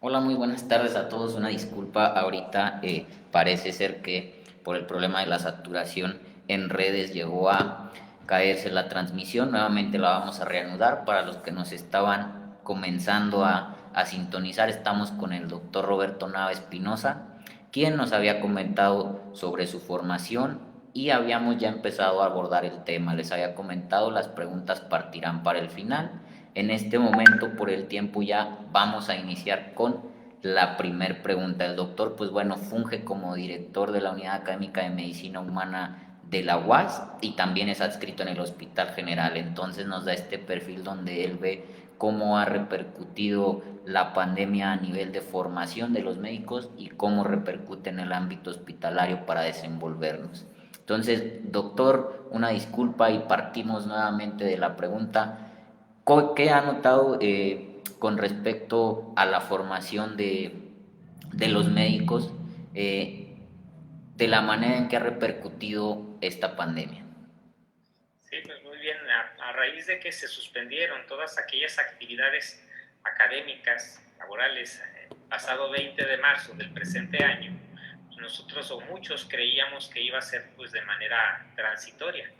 Hola, muy buenas tardes a todos. Una disculpa, ahorita parece ser que por el problema de la saturación en redes llegó a caerse la transmisión. Nuevamente la vamos a reanudar. Para los que nos estaban comenzando a sintonizar, estamos con el doctor Roberto Nava Espinosa, quien nos había comentado sobre su formación y habíamos ya empezado a abordar el tema. Les había comentado, las preguntas partirán para el final. En este momento, por el tiempo, ya vamos a iniciar con la primer pregunta. El doctor, pues bueno, funge como director de la Unidad Académica de Medicina Humana de la UAS y también es adscrito en el Hospital General. Entonces nos da este perfil donde él ve cómo ha repercutido la pandemia a nivel de formación de los médicos y cómo repercute en el ámbito hospitalario para desenvolvernos. Entonces, doctor, una disculpa y partimos nuevamente de la pregunta. ¿Qué ha notado con respecto a la formación de los médicos de la manera en que ha repercutido esta pandemia? Sí, pues muy bien. A raíz de que se suspendieron todas aquellas actividades académicas, laborales, pasado 20 de marzo del presente año, pues nosotros o muchos creíamos que iba a ser pues de manera transitoria,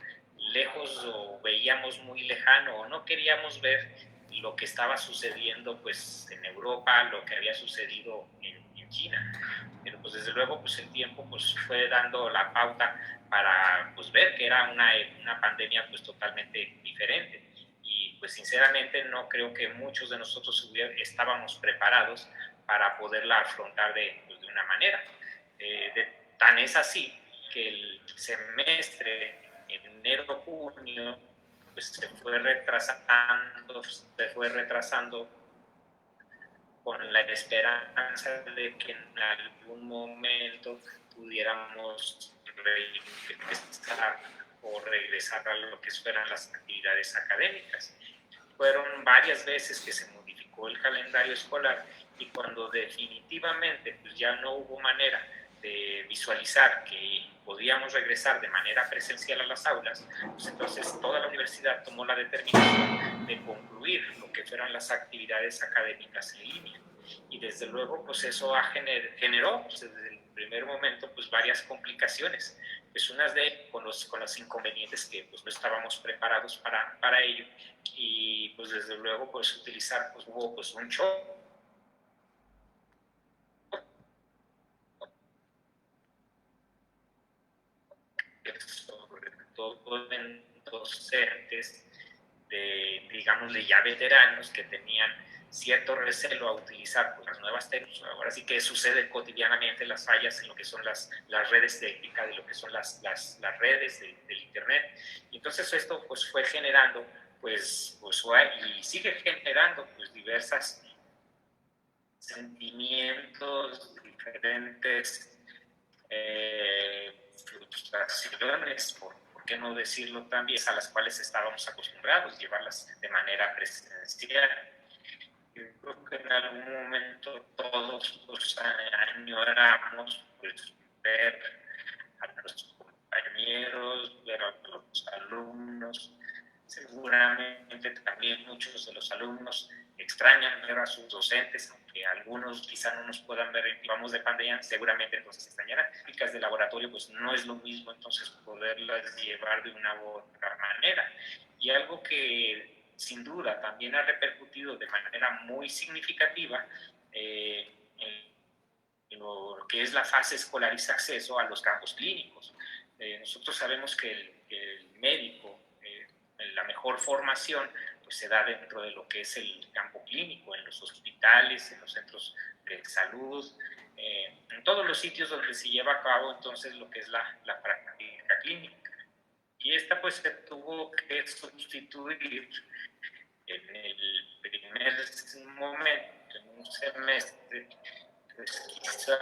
lejos o veíamos muy lejano o no queríamos ver lo que estaba sucediendo pues en Europa, lo que había sucedido en China. Pero pues desde luego pues el tiempo pues fue dando la pauta para pues ver que era una pandemia pues totalmente diferente. Y pues sinceramente no creo que muchos de nosotros estábamos preparados para poderla afrontar pues, de una manera. Tan es así que el semestre en enero-junio pues se fue retrasando con la esperanza de que en algún momento pudiéramos regresar o regresar a lo que fueran las actividades académicas. Fueron varias veces que se modificó el calendario escolar y cuando definitivamente pues ya no hubo manera de visualizar que podíamos regresar de manera presencial a las aulas, pues entonces toda la universidad tomó la determinación de concluir lo que fueran las actividades académicas en línea. Y desde luego, pues eso generó pues, desde el primer momento pues varias complicaciones. Pues unas de con los inconvenientes que pues no estábamos preparados para ello y pues desde luego pues utilizar pues hubo pues un shock sobre todo en docentes de, digamos, de ya veteranos que tenían cierto recelo a utilizar pues, las nuevas técnicas. Ahora sí que sucede cotidianamente las fallas en lo que son las redes técnicas, de lo que son las redes del Internet. Y entonces esto pues fue generando pues y sigue generando pues diversas sentimientos, diferentes frustraciones, por qué no decirlo también, a las cuales estábamos acostumbrados, llevarlas de manera presencial. Yo creo que en algún momento todos los añoramos pues, ver a los compañeros, ver a los alumnos. Seguramente también muchos de los alumnos extrañan ver a sus docentes, aunque algunos quizá no nos puedan ver en vamos de pandemia, seguramente entonces extrañarán. Prácticas de laboratorio pues no es lo mismo entonces poderlas llevar de una u otra manera. Y algo que sin duda también ha repercutido de manera muy significativa en lo que es la fase escolar y acceso a los campos clínicos. Nosotros sabemos que el médico, la mejor formación, pues se da dentro de lo que es el campo clínico, en los hospitales, en los centros de salud, en todos los sitios donde se lleva a cabo entonces lo que es la práctica clínica. Y esta pues se tuvo que sustituir en el primer momento, en un semestre, pues quizá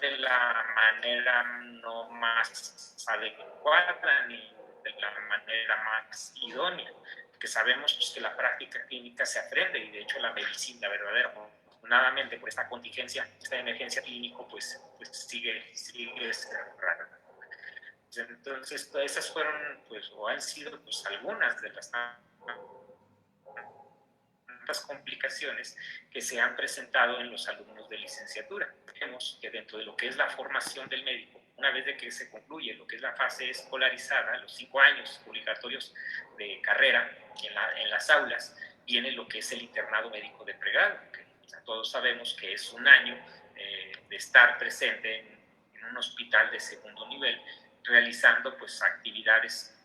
de la manera no más adecuada ni de la manera más idónea, que sabemos pues, que la práctica clínica se aprende y de hecho la medicina verdadera, afortunadamente por esta contingencia, esta emergencia clínico, pues sigue cerrada. Entonces, esas fueron, pues, o han sido, pues, algunas de las ciertas complicaciones que se han presentado en los alumnos de licenciatura. Vemos que dentro de lo que es la formación del médico, una vez de que se concluye lo que es la fase escolarizada, los 5 años obligatorios de carrera en las aulas, viene lo que es el internado médico de pregrado, que todos sabemos que es un año de estar presente en un hospital de segundo nivel, realizando pues actividades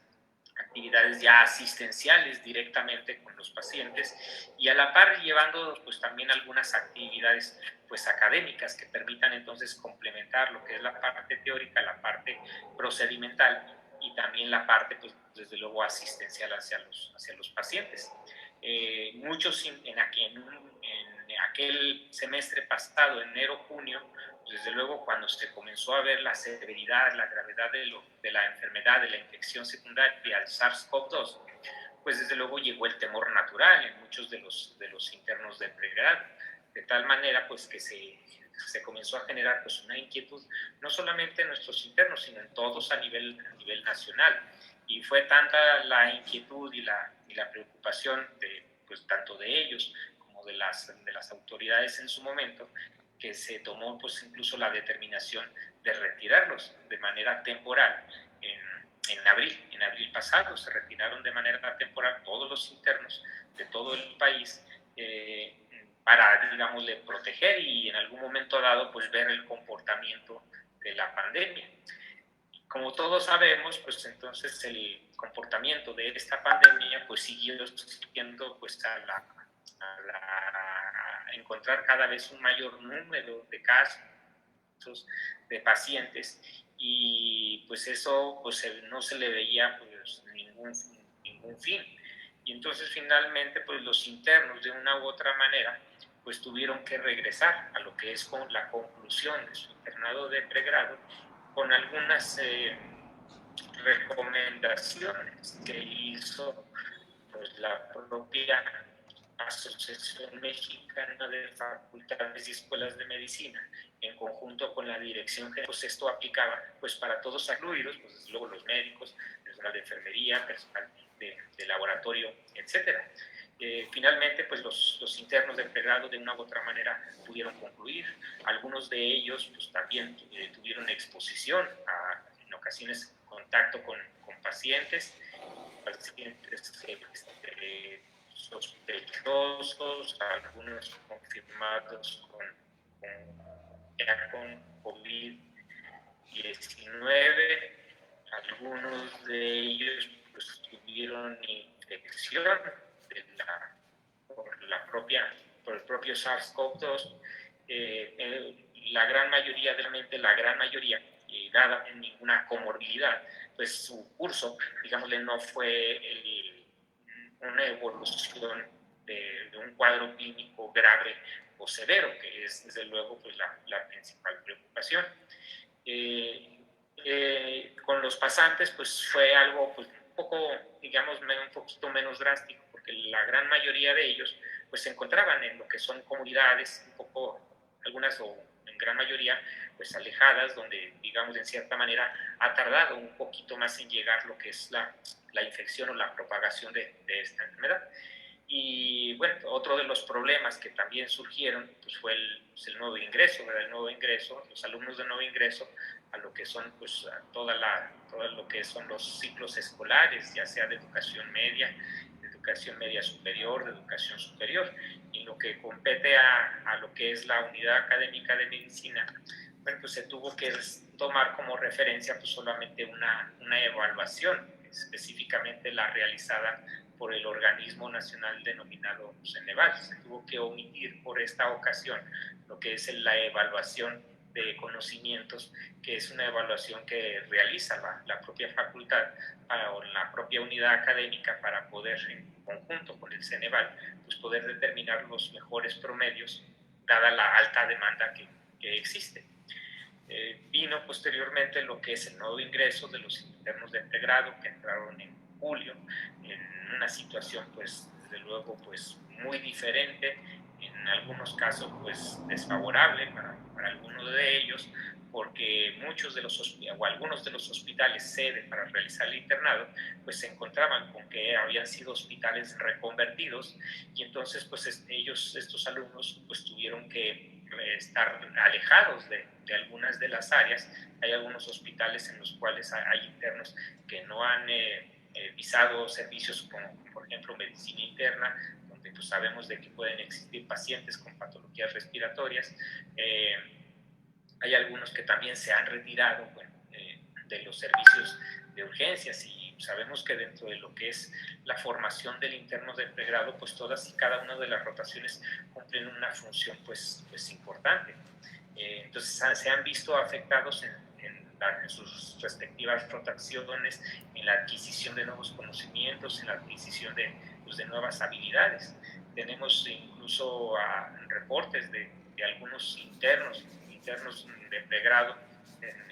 ya asistenciales directamente con los pacientes y a la par llevando pues también algunas actividades pues académicas que permitan entonces complementar lo que es la parte teórica, la parte procedimental y también la parte pues desde luego asistencial hacia los pacientes. Muchos en aquel semestre pasado, enero-junio, desde luego cuando se comenzó a ver la severidad, la gravedad de la enfermedad, de la infección secundaria al SARS-CoV-2, pues desde luego llegó el temor natural en muchos de los internos de pregrado, de tal manera pues que se comenzó a generar pues una inquietud, no solamente en nuestros internos, sino en todos a nivel nacional. Y fue tanta la inquietud y la preocupación pues, tanto de ellos como de las autoridades en su momento, que se tomó pues incluso la determinación de retirarlos de manera temporal en abril pasado. Se retiraron de manera temporal todos los internos de todo el país para, digámosle, proteger y en algún momento dado pues ver el comportamiento de la pandemia. Como todos sabemos, pues entonces el comportamiento de esta pandemia pues siguió siendo pues a encontrar cada vez un mayor número de casos de pacientes y pues eso pues no se le veía pues ningún fin. Y entonces finalmente pues los internos de una u otra manera pues tuvieron que regresar a lo que es con la conclusión de su internado de pregrado con algunas recomendaciones que hizo pues, la propia Asociación Mexicana de Facultades y Escuelas de Medicina, en conjunto con la dirección que pues esto aplicaba pues para todos incluidos, pues desde luego los médicos, personal de enfermería, personal de laboratorio, etcétera. Finalmente, pues los internos de pregrado de una u otra manera pudieron concluir. Algunos de ellos pues, también tuvieron exposición en ocasiones contacto con pacientes sospechosos, algunos confirmados ya con COVID-19, algunos de ellos pues, tuvieron infección por el propio SARS-CoV-2. La gran mayoría, realmente la gran mayoría, dada ninguna comorbilidad, pues su curso, digámosle, no fue una evolución de un cuadro clínico grave o severo, que es desde luego pues, la principal preocupación. Con los pasantes pues fue algo pues, un poco, digamos, un poquito menos drástico, porque la gran mayoría de ellos pues se encontraban en lo que son comunidades un poco, algunas o en gran mayoría pues alejadas, donde digamos en cierta manera ha tardado un poquito más en llegar lo que es la infección o la propagación de esta enfermedad. Y bueno, otro de los problemas que también surgieron pues fue el nuevo ingreso, ¿verdad? El nuevo ingreso, los alumnos de nuevo ingreso a lo que son pues todo lo que son los ciclos escolares, ya sea de educación media superior, de educación superior, y lo que compete a lo que es la unidad académica de medicina, bueno, pues se tuvo que tomar como referencia pues solamente una evaluación, específicamente la realizada por el organismo nacional denominado Ceneval. Se tuvo que omitir por esta ocasión lo que es la evaluación de conocimientos, que es una evaluación que realiza la propia facultad o la propia unidad académica para poder, en conjunto con el Ceneval, pues poder determinar los mejores promedios, dada la alta demanda que existe. Vino posteriormente lo que es el nuevo ingreso de los internos de pregrado que entraron en julio, en una situación pues desde luego pues muy diferente, en en algunos casos pues desfavorable para algunos de ellos, porque muchos de los o algunos de los hospitales sede para realizar el internado pues se encontraban con que habían sido hospitales reconvertidos, y entonces pues estos alumnos pues tuvieron que estar alejados de algunas de las áreas. Hay algunos hospitales en los cuales hay internos que no han visado servicios como por ejemplo medicina interna, donde pues sabemos de que pueden existir pacientes con patologías respiratorias. Hay algunos que también se han retirado de los servicios de urgencias, y sabemos que dentro de lo que es la formación del interno de pregrado, pues todas y cada una de las rotaciones cumplen una función pues importante. Entonces se han visto afectados en sus respectivas rotaciones, en la adquisición de nuevos conocimientos, en la adquisición de nuevas habilidades. Tenemos incluso reportes de algunos internos de pregrado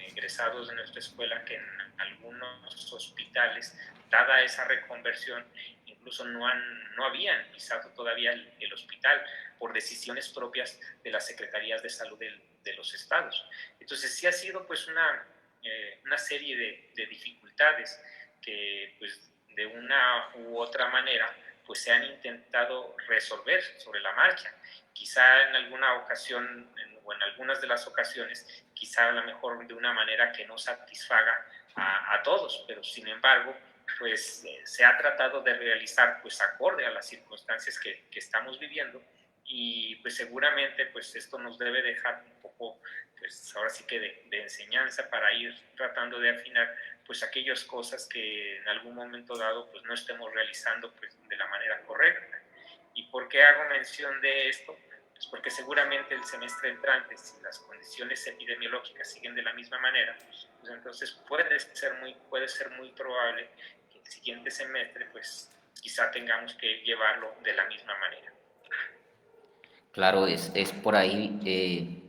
egresados de nuestra escuela, que en algunos hospitales, dada esa reconversión, incluso no habían pisado todavía el hospital por decisiones propias de las secretarías de salud de los estados. Entonces sí ha sido pues una serie de dificultades que pues de una u otra manera pues se han intentado resolver sobre la marcha. Quizá en alguna ocasión o en algunas de las ocasiones, quizá a lo mejor de una manera que no satisfaga a todos, pero sin embargo pues se ha tratado de realizar pues acorde a las circunstancias que estamos viviendo, y pues seguramente pues esto nos debe dejar un poco pues ahora sí que de enseñanza para ir tratando de afinar pues aquellas cosas que en algún momento dado pues no estemos realizando pues de la manera correcta. ¿Y por qué hago mención de esto? Pues porque seguramente el semestre entrante, si las condiciones epidemiológicas siguen de la misma manera, pues entonces puede ser muy probable que el siguiente semestre pues quizá tengamos que llevarlo de la misma manera. Claro, es por ahí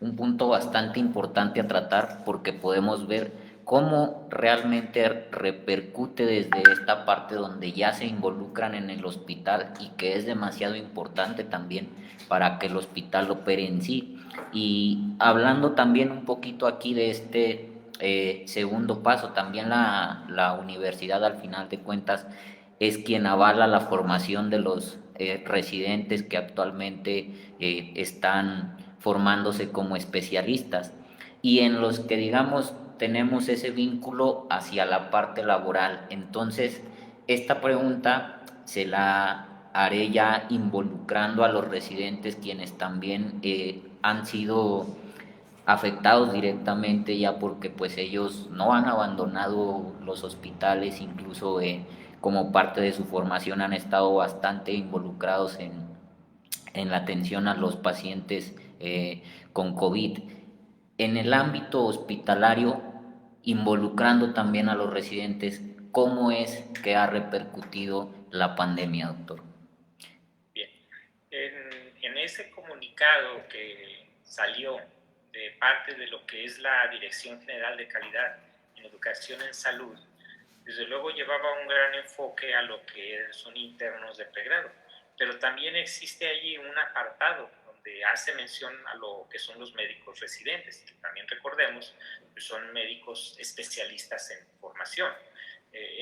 un punto bastante importante a tratar, porque podemos ver cómo realmente repercute desde esta parte donde ya se involucran en el hospital, y que es demasiado importante también para que el hospital opere en sí. Y hablando también un poquito aquí de este segundo paso, también la universidad al final de cuentas es quien avala la formación de los residentes que actualmente están formándose como especialistas, y en los que digamos tenemos ese vínculo hacia la parte laboral. Entonces, esta pregunta se la haré ya involucrando a los residentes, quienes también han sido afectados directamente, ya porque pues ellos no han abandonado los hospitales, incluso como parte de su formación han estado bastante involucrados en la atención a los pacientes con COVID. En el ámbito hospitalario, involucrando también a los residentes, ¿cómo es que ha repercutido la pandemia, doctor? Bien, en ese comunicado que salió de parte de lo que es la Dirección General de Calidad en Educación en Salud, desde luego llevaba un gran enfoque a lo que son internos de pregrado, pero también existe allí un apartado donde hace mención a lo que son los médicos residentes, que también recordemos que son médicos especialistas en formación.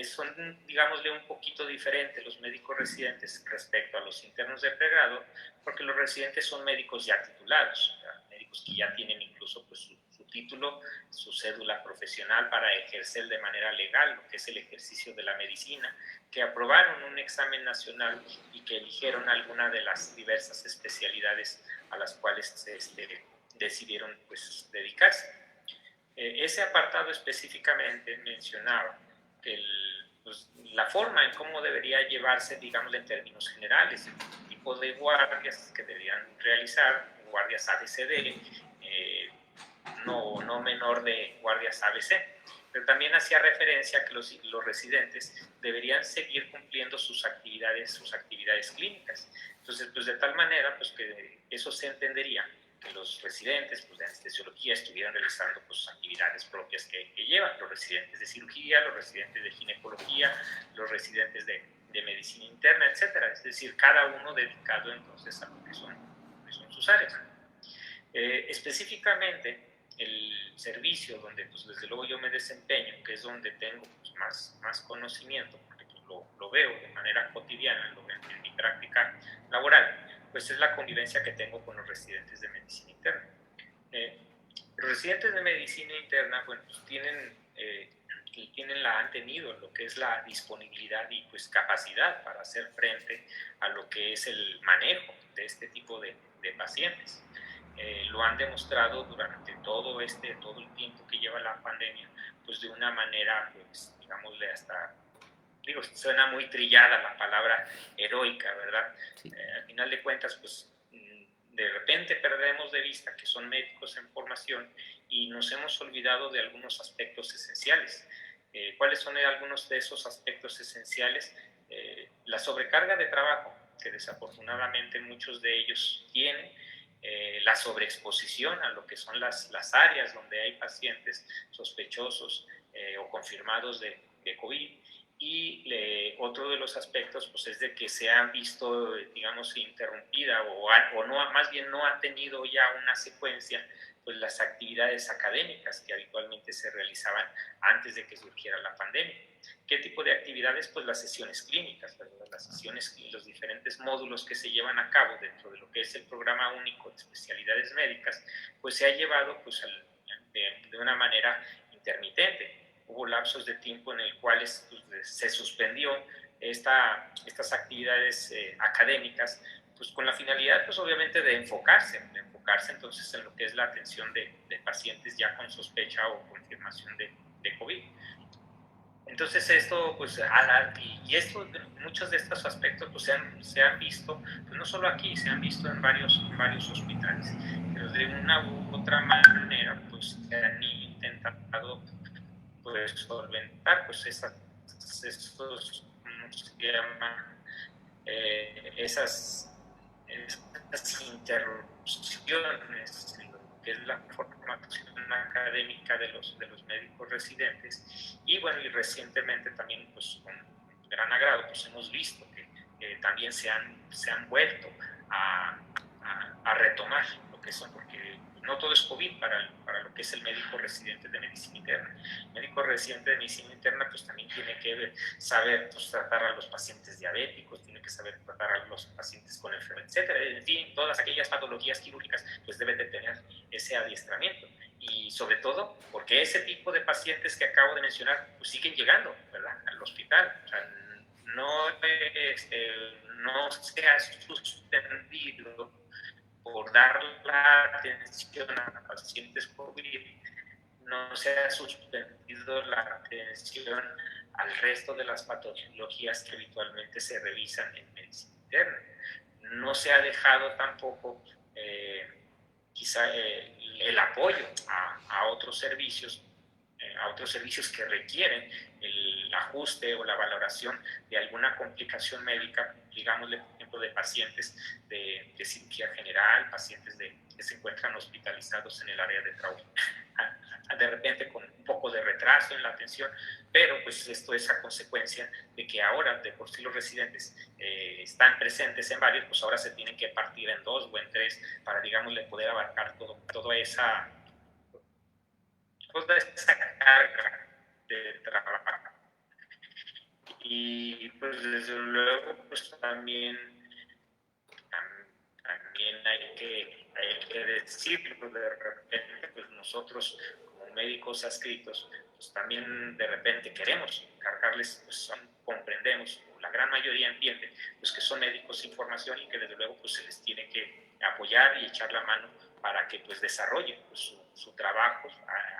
Son, digámosle, un poquito diferentes los médicos residentes respecto a los internos de pregrado, porque los residentes son médicos ya titulados, médicos que ya tienen incluso pues, su título, su cédula profesional para ejercer de manera legal lo que es el ejercicio de la medicina, que aprobaron un examen nacional y que eligieron alguna de las diversas especialidades a las cuales decidieron pues, dedicarse. Ese apartado específicamente mencionaba que pues, la forma en cómo debería llevarse, digamos, en términos generales, el tipo de guardias que deberían realizar, guardias ABCD, no menor de guardias ABC, pero también hacía referencia a que los residentes deberían seguir cumpliendo sus actividades clínicas. Entonces, pues de tal manera pues, que eso se entendería que los residentes pues, de anestesiología estuvieran realizando pues, actividades propias que llevan, los residentes de cirugía, los residentes de ginecología, los residentes de medicina interna, etcétera. Es decir, cada uno dedicado entonces a lo que son sus áreas. Específicamente, el servicio donde pues desde luego yo me desempeño, que es donde tengo pues, más conocimiento, porque pues, lo veo de manera cotidiana, lo veo en mi práctica laboral, pues es la convivencia que tengo con los residentes de medicina interna. Los residentes de medicina interna, bueno, pues han tenido lo que es la disponibilidad y pues capacidad para hacer frente a lo que es el manejo de este tipo de pacientes. Lo han demostrado durante todo el tiempo que lleva la pandemia, pues de una manera, pues digámosle hasta, suena muy trillada la palabra heroica, ¿verdad? Sí. Al final de cuentas, pues de repente perdemos de vista que son médicos en formación y nos hemos olvidado de algunos aspectos esenciales. ¿Cuáles son algunos de esos aspectos esenciales? La sobrecarga de trabajo, que desafortunadamente muchos de ellos tienen, la sobreexposición a lo que son las áreas donde hay pacientes sospechosos o confirmados de COVID. Y otro de los aspectos pues, es de que se han visto, digamos, interrumpida o no, más bien no ha tenido ya una secuencia pues, las actividades académicas que habitualmente se realizaban antes de que surgiera la pandemia. ¿Qué tipo de actividades? Pues las sesiones clínicas, ¿verdad? Las sesiones y los diferentes módulos que se llevan a cabo dentro de lo que es el programa único de especialidades médicas, pues se ha llevado pues, de una manera intermitente. Hubo lapsos de tiempo en el cuales pues, se suspendió estas actividades académicas, pues con la finalidad, pues obviamente de enfocarse entonces en lo que es la atención de pacientes ya con sospecha o confirmación de COVID. Entonces esto, pues, muchos de estos aspectos pues, se han visto, pues no solo aquí, se han visto en varios hospitales, pero de una u otra manera, pues se han intentado pues, solventar pues, esas interrupciones en lo que es la formación académica de los médicos residentes. Y bueno, y recientemente también pues con gran agrado pues hemos visto que también se han vuelto a retomar lo que son, porque no todo es COVID para lo que es el médico residente de medicina interna. El médico residente de medicina interna pues también tiene que saber pues, tratar a los pacientes diabéticos, tiene que saber tratar a los pacientes con enfermedad, etcétera. En fin, todas aquellas patologías quirúrgicas pues debe de tener ese adiestramiento. Y sobre todo porque ese tipo de pacientes que acabo de mencionar pues siguen llegando, ¿verdad?, al hospital. O sea, no se ha suspendido por dar la atención a pacientes COVID, no se ha suspendido la atención al resto de las patologías que habitualmente se revisan en medicina interna. No se ha dejado tampoco quizá el apoyo a otros servicios que requieren el ajuste o la valoración de alguna complicación médica, digámosle, por ejemplo, de pacientes de cirugía general, pacientes que se encuentran hospitalizados en el área de trauma, de repente con un poco de retraso en la atención, pero pues esto es a consecuencia de que ahora de por sí los residentes están presentes en varios, pues ahora se tienen que partir en 2 o en 3 para, digámosle, poder abarcar toda esa carga de trabajo. Y pues desde luego pues también hay que decirlo, de repente pues nosotros como médicos adscritos pues también de repente queremos cargarles, pues comprendemos, la gran mayoría entiende pues que son médicos sin formación y que desde luego pues se les tiene que apoyar y echar la mano para que pues desarrollen pues, su trabajo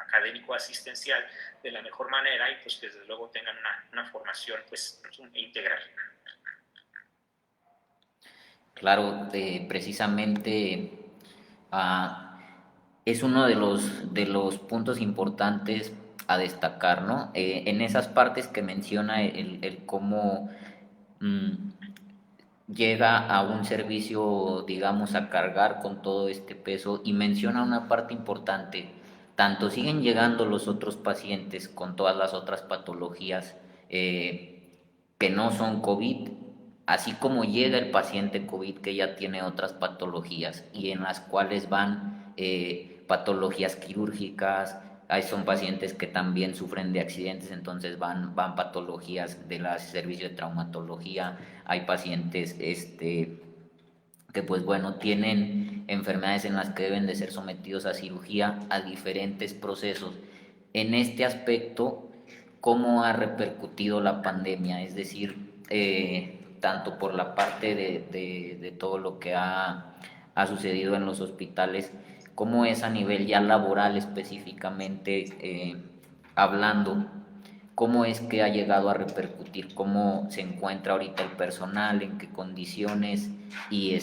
académico asistencial de la mejor manera y pues que desde luego tengan una formación pues integral. Claro, precisamente es uno de los puntos importantes a destacar, ¿no? En esas partes que menciona el cómo llega a un servicio, digamos, a cargar con todo este peso, y menciona una parte importante: tanto siguen llegando los otros pacientes con todas las otras patologías que no son COVID, así como llega el paciente COVID que ya tiene otras patologías y en las cuales van patologías quirúrgicas, son pacientes que también sufren de accidentes, entonces van patologías del servicio de traumatología, hay pacientes que pues bueno, tienen enfermedades en las que deben de ser sometidos a cirugía, a diferentes procesos. En este aspecto, ¿cómo ha repercutido la pandemia? Es decir, tanto por la parte de todo lo que ha sucedido en los hospitales, ¿cómo es a nivel ya laboral específicamente hablando? ¿Cómo es que ha llegado a repercutir? ¿Cómo se encuentra ahorita el personal? ¿En qué condiciones? Y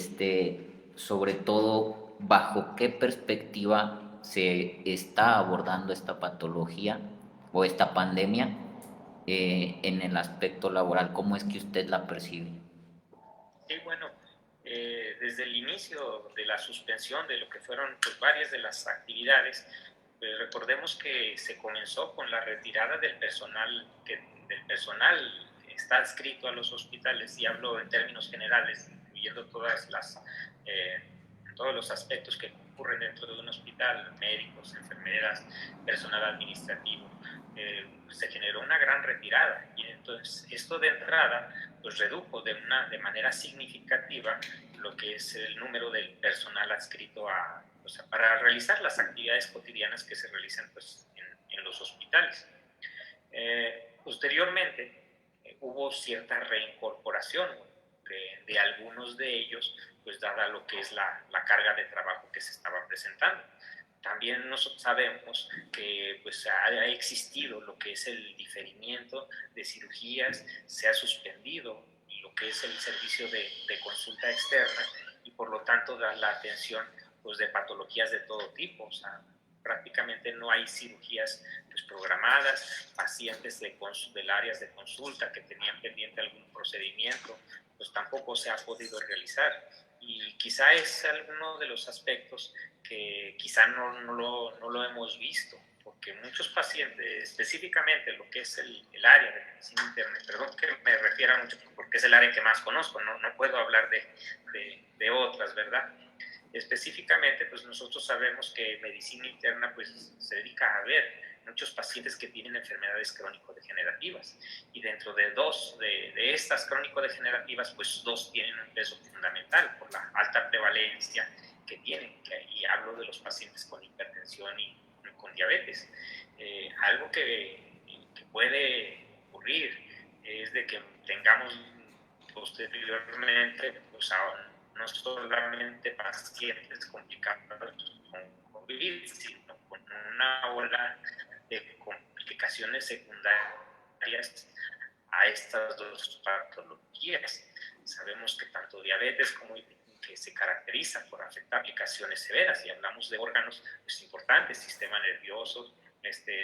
sobre todo, ¿bajo qué perspectiva se está abordando esta patología o esta pandemia en el aspecto laboral? ¿Cómo es que usted la percibe? Sí, bueno, desde el inicio de la suspensión de lo que fueron pues, varias de las actividades, recordemos que se comenzó con la retirada del personal que está adscrito a los hospitales, y hablo en términos generales, incluyendo eh, todos los aspectos que ocurren dentro de un hospital: médicos, enfermeras, personal administrativo. Se generó una gran retirada, y entonces esto de entrada pues redujo de manera significativa lo que es el número del personal adscrito para realizar las actividades cotidianas que se realizan pues, en los hospitales. Posteriormente hubo cierta reincorporación de algunos de ellos, pues dada lo que es la carga de trabajo que se estaba presentando. También nosotros sabemos que pues, ha existido lo que es el diferimiento de cirugías, se ha suspendido lo que es el servicio de consulta externa, y por lo tanto da la atención pues, de patologías de todo tipo. O sea, prácticamente no hay cirugías pues, programadas, pacientes del áreas de consulta que tenían pendiente algún procedimiento, pues tampoco se ha podido realizar. Y quizá es alguno de los aspectos que quizá no lo hemos visto, porque muchos pacientes, específicamente lo que es el área de medicina interna, perdón que me refiera mucho porque es el área que más conozco, no puedo hablar de otras, ¿verdad? Específicamente, pues nosotros sabemos que medicina interna pues se dedica a ver muchos pacientes que tienen enfermedades crónico-degenerativas, y dentro de estas crónico-degenerativas, pues dos tienen un peso fundamental por la alta prevalencia que tienen, y hablo de los pacientes con hipertensión y con diabetes. Algo que puede ocurrir es de que tengamos posteriormente pues, no solamente pacientes complicados con COVID, sino con una ola de complicaciones secundarias a estas dos patologías. Sabemos que tanto diabetes como que se caracteriza por afectar aplicaciones severas, y hablamos de órganos pues, importantes: sistema nervioso,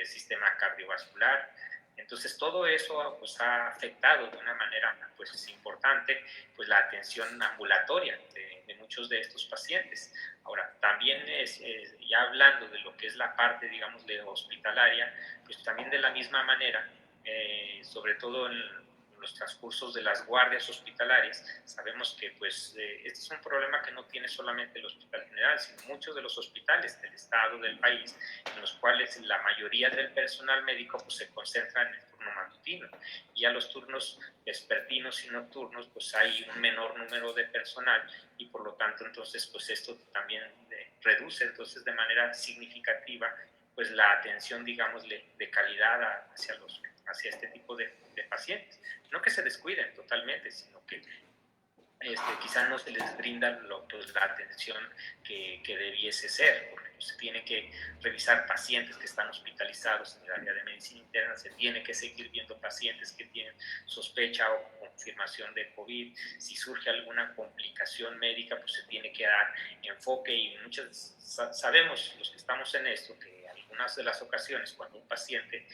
sistema cardiovascular. Entonces todo eso pues, ha afectado de una manera pues, importante pues, la atención ambulatoria de muchos de estos pacientes. Ahora, también ya hablando de lo que es la parte, digamos, de hospitalaria, pues también de la misma manera, sobre todo en los transcursos de las guardias hospitalarias, sabemos que pues, este es un problema que no tiene solamente el Hospital General, sino muchos de los hospitales del estado, del país, en los cuales la mayoría del personal médico pues, se concentra en el turno matutino, y a los turnos vespertinos y nocturnos pues hay un menor número de personal, y por lo tanto entonces pues esto también reduce entonces de manera significativa pues la atención, digamos, de calidad hacia este tipo de pacientes. No que se descuiden totalmente, sino que quizás no se les brinda pues, la atención que debiese ser, porque se tiene que revisar pacientes que están hospitalizados en el área de medicina interna, se tiene que seguir viendo pacientes que tienen sospecha o confirmación de COVID. Si surge alguna complicación médica, pues se tiene que dar enfoque, y sabemos los que estamos en esto que algunas de las ocasiones cuando un paciente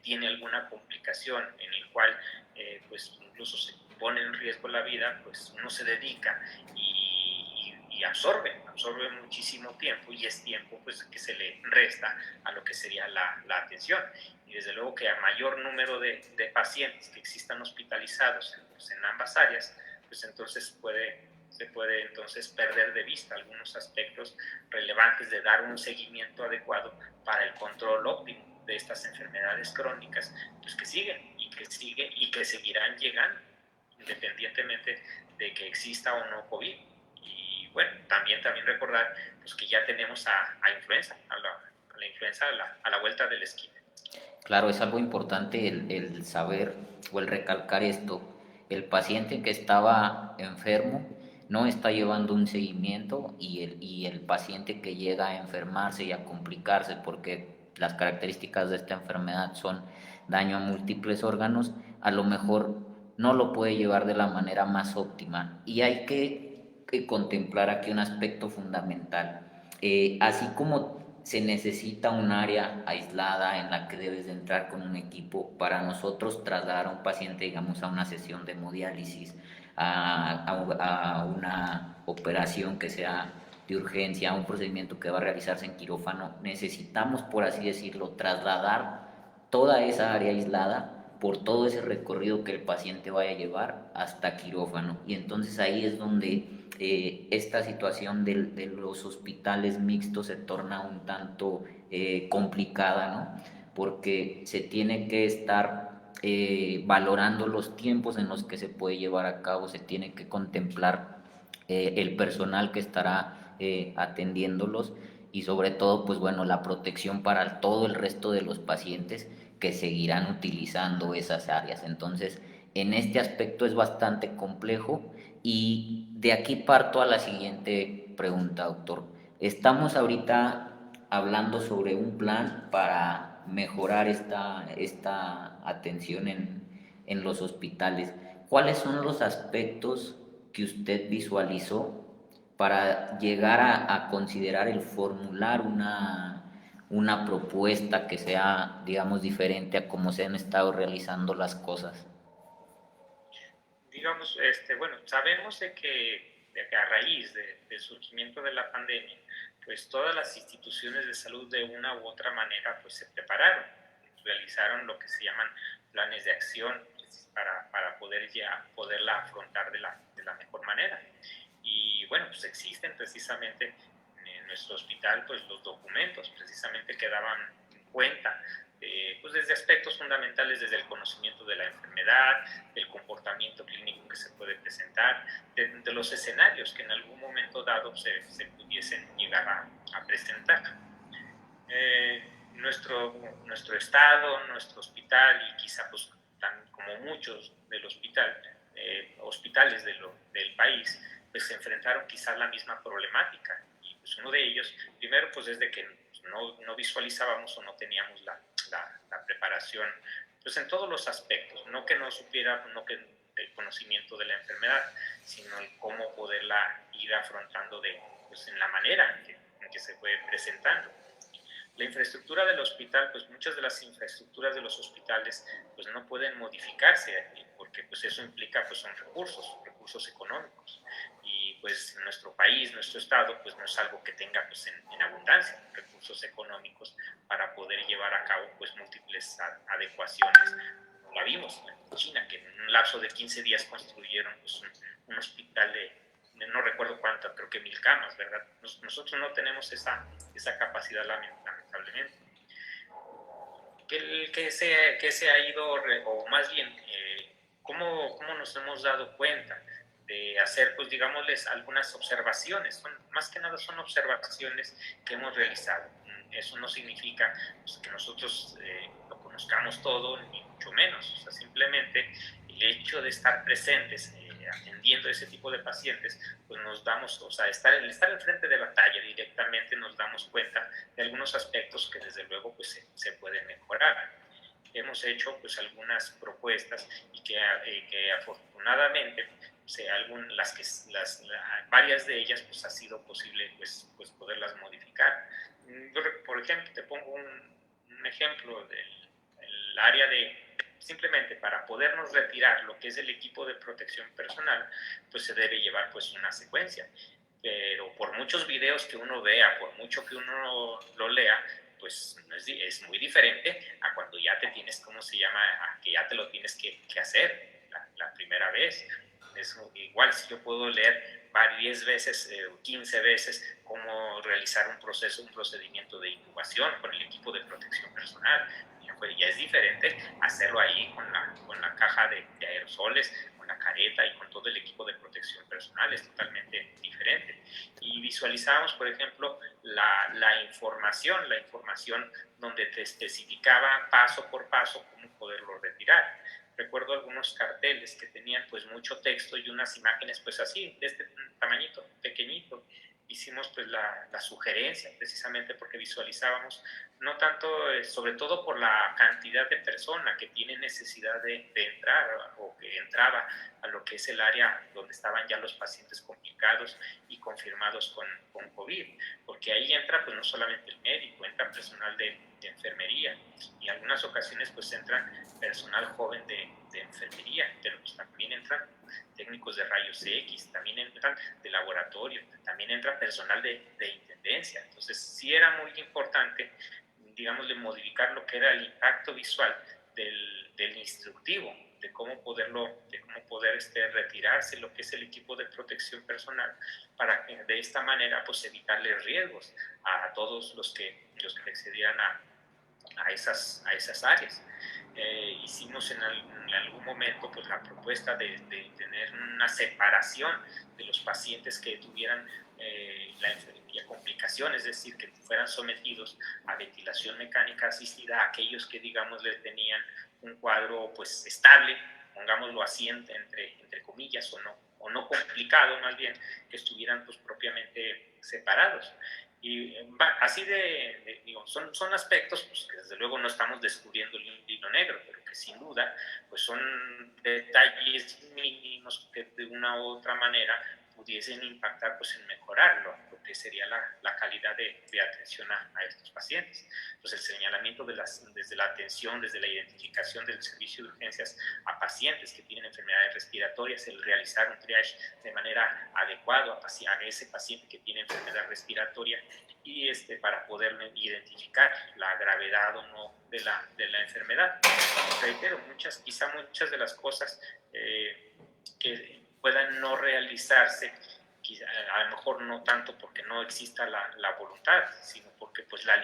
tiene alguna complicación en el cual pues incluso se pone en riesgo la vida, pues uno se dedica y absorbe muchísimo tiempo, y es tiempo pues que se le resta a lo que sería la atención. Y desde luego que a mayor número de pacientes que existan hospitalizados pues, en ambas áreas, pues entonces se puede entonces perder de vista algunos aspectos relevantes de dar un seguimiento adecuado para el control óptimo de estas enfermedades crónicas, pues que siguen y que seguirán llegando, independientemente de que exista o no COVID. Y bueno, también recordar pues, que ya tenemos a influenza, a la influenza a la vuelta de la esquina. Claro, es algo importante el saber o el recalcar esto. El paciente que estaba enfermo no está llevando un seguimiento y el paciente que llega a enfermarse y a complicarse porque las características de esta enfermedad son daño a múltiples órganos, a lo mejor no lo puede llevar de la manera más óptima. Y hay que contemplar aquí un aspecto fundamental. Así como se necesita un área aislada en la que debes de entrar con un equipo para nosotros trasladar a un paciente, digamos, a una sesión de hemodiálisis, a una operación que sea de urgencia, a un procedimiento que va a realizarse en quirófano, necesitamos, por así decirlo, trasladar toda esa área aislada por todo ese recorrido que el paciente vaya a llevar hasta quirófano. Y entonces ahí es donde esta situación de los hospitales mixtos se torna un tanto complicada, ¿no? Porque se tiene que estar valorando los tiempos en los que se puede llevar a cabo, se tiene que contemplar el personal que estará atendiéndolos y sobre todo, pues bueno, la protección para todo el resto de los pacientes que seguirán utilizando esas áreas. Entonces, en este aspecto es bastante complejo y de aquí parto a la siguiente pregunta, doctor. Estamos ahorita hablando sobre un plan para mejorar esta atención en los hospitales. ¿Cuáles son los aspectos que usted visualizó para llegar a considerar el formular una propuesta que sea, digamos, diferente a cómo se han estado realizando las cosas? Digamos, bueno, sabemos de que a raíz del surgimiento de la pandemia, pues todas las instituciones de salud de una u otra manera pues se prepararon, realizaron lo que se llaman planes de acción pues, para poder ya poderla afrontar de la mejor manera. Y bueno, pues existen precisamente en nuestro hospital pues los documentos precisamente que daban cuenta pues desde aspectos fundamentales, desde el conocimiento de la enfermedad, del comportamiento clínico que se puede presentar, de los escenarios que en algún momento dado se pudiesen llegar a presentar. Nuestro estado, nuestro hospital y quizá pues tan como muchos del hospital, hospitales del país, pues se enfrentaron quizás la misma problemática. Y pues uno de ellos, primero pues desde que no visualizábamos o no teníamos la preparación pues en todos los aspectos, no que no supiera, no que el conocimiento de la enfermedad, sino el cómo poderla ir afrontando pues en la manera en que se fue presentando. La infraestructura del hospital, pues muchas de las infraestructuras de los hospitales pues no pueden modificarse porque pues eso implica pues son recursos económicos y pues nuestro país, nuestro estado pues no es algo que tenga pues en abundancia recursos económicos para poder llevar a cabo pues múltiples adecuaciones. La vimos en China que en un lapso de 15 días construyeron pues un hospital no recuerdo cuánto, creo que 1000 camas, ¿verdad? Nosotros no tenemos esa capacidad lamentablemente. Que se ha ido, o más bien, ¿cómo nos hemos dado cuenta de hacer, pues digámosles, algunas observaciones? Más que nada son observaciones que hemos realizado. Eso no significa pues, que nosotros lo conozcamos todo, ni mucho menos. O sea, simplemente el hecho de estar presentes atendiendo ese tipo de pacientes, pues nos damos, o sea, el estar enfrente de batalla directamente nos damos cuenta de algunos aspectos que desde luego pues se pueden mejorar. Hemos hecho pues algunas propuestas y que afortunadamente varias de ellas pues ha sido posible pues poderlas modificar. Yo, por ejemplo, te pongo un ejemplo del área de simplemente para podernos retirar lo que es el equipo de protección personal, pues se debe llevar pues una secuencia. Pero por muchos videos que uno vea, por mucho que uno lo lea, pues es muy diferente a cuando ya te tienes, ¿cómo se llama? A que ya te lo tienes que hacer la primera vez. eso igual, si yo puedo leer 10 veces o 15 veces cómo realizar un procedimiento de intubación con el equipo de protección personal. Ya es diferente hacerlo ahí con la caja de aerosoles, con la careta y con todo el equipo de protección personal, es totalmente diferente. Y visualizamos, por ejemplo, la información donde te especificaba paso por paso cómo poderlo retirar. Recuerdo algunos carteles que tenían pues mucho texto y unas imágenes pues así, de este tamañito, pequeñito. Hicimos pues la sugerencia precisamente porque visualizábamos, no tanto, sobre todo por la cantidad de personas que tienen necesidad de entrar o que entraba a lo que es el área donde estaban ya los pacientes complicados y confirmados con COVID, porque ahí entra pues no solamente el médico, entra personal de enfermería y en algunas ocasiones pues entran personal joven de enfermería, pero pues también entran técnicos de rayos X, también entran de laboratorio, también entra personal de intendencia. Entonces sí era muy importante, digamos, de modificar lo que era el impacto visual del instructivo, de cómo poder retirarse lo que es el equipo de protección personal para que de esta manera pues evitarle riesgos a todos los que accedieran a esas áreas. Hicimos en algún momento pues la propuesta de tener una separación de los pacientes que tuvieran la enfermedad, complicaciones, es decir, que fueran sometidos a ventilación mecánica asistida, a aquellos que digamos le tenían un cuadro pues estable, pongámoslo así entre comillas, o no complicado más bien, que estuvieran pues propiamente separados. Y así digo, son aspectos pues, que desde luego no estamos descubriendo el hilo negro, pero que sin duda pues son detalles mínimos que de una u otra manera pudiesen impactar pues, en mejorar lo que sería la calidad de atención a estos pacientes. Entonces el señalamiento desde la atención, desde la identificación del servicio de urgencias a pacientes que tienen enfermedades respiratorias, el realizar un triage de manera adecuada a ese paciente que tiene enfermedad respiratoria y para poder identificar la gravedad o no de la enfermedad. Reitero, quizá muchas de las cosas que puedan no realizarse, a lo mejor no tanto porque no exista la voluntad, sino porque pues la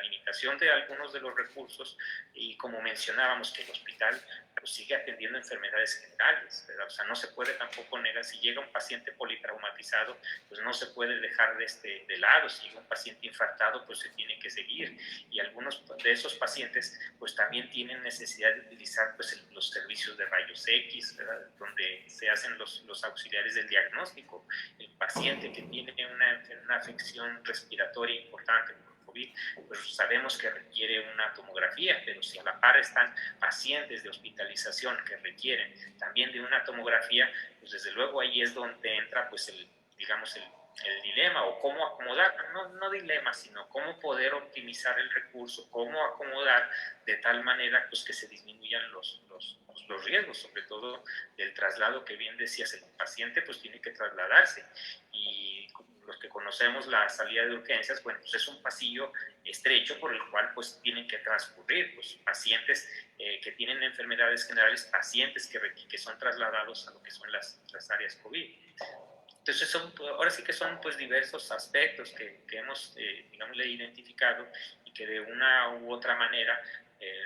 limitación de algunos de los recursos y como mencionábamos que el hospital pues, sigue atendiendo enfermedades generales, ¿verdad? O sea, no se puede tampoco negar, si llega un paciente politraumatizado, pues no se puede dejar de lado, si llega un paciente infartado, pues se tiene que seguir y algunos de esos pacientes pues también tienen necesidad de utilizar pues los servicios de rayos X, ¿verdad? Donde se hacen los auxiliares del diagnóstico. El paciente que tiene una afección respiratoria importante por COVID, pues sabemos que requiere una tomografía, pero si a la par están pacientes de hospitalización que requieren también de una tomografía, pues desde luego ahí es donde entra pues digamos el dilema o cómo acomodar, no dilema, sino cómo poder optimizar el recurso, cómo acomodar de tal manera pues que se disminuyan los riesgos, sobre todo del traslado que bien decías, el paciente pues tiene que trasladarse y los que conocemos la salida de urgencias, bueno, pues es un pasillo estrecho por el cual pues tienen que transcurrir pues, pacientes que tienen enfermedades generales, pacientes que son trasladados a lo que son las áreas COVID. Entonces, ahora sí que son pues diversos aspectos que hemos, digamos, identificado y que de una u otra manera,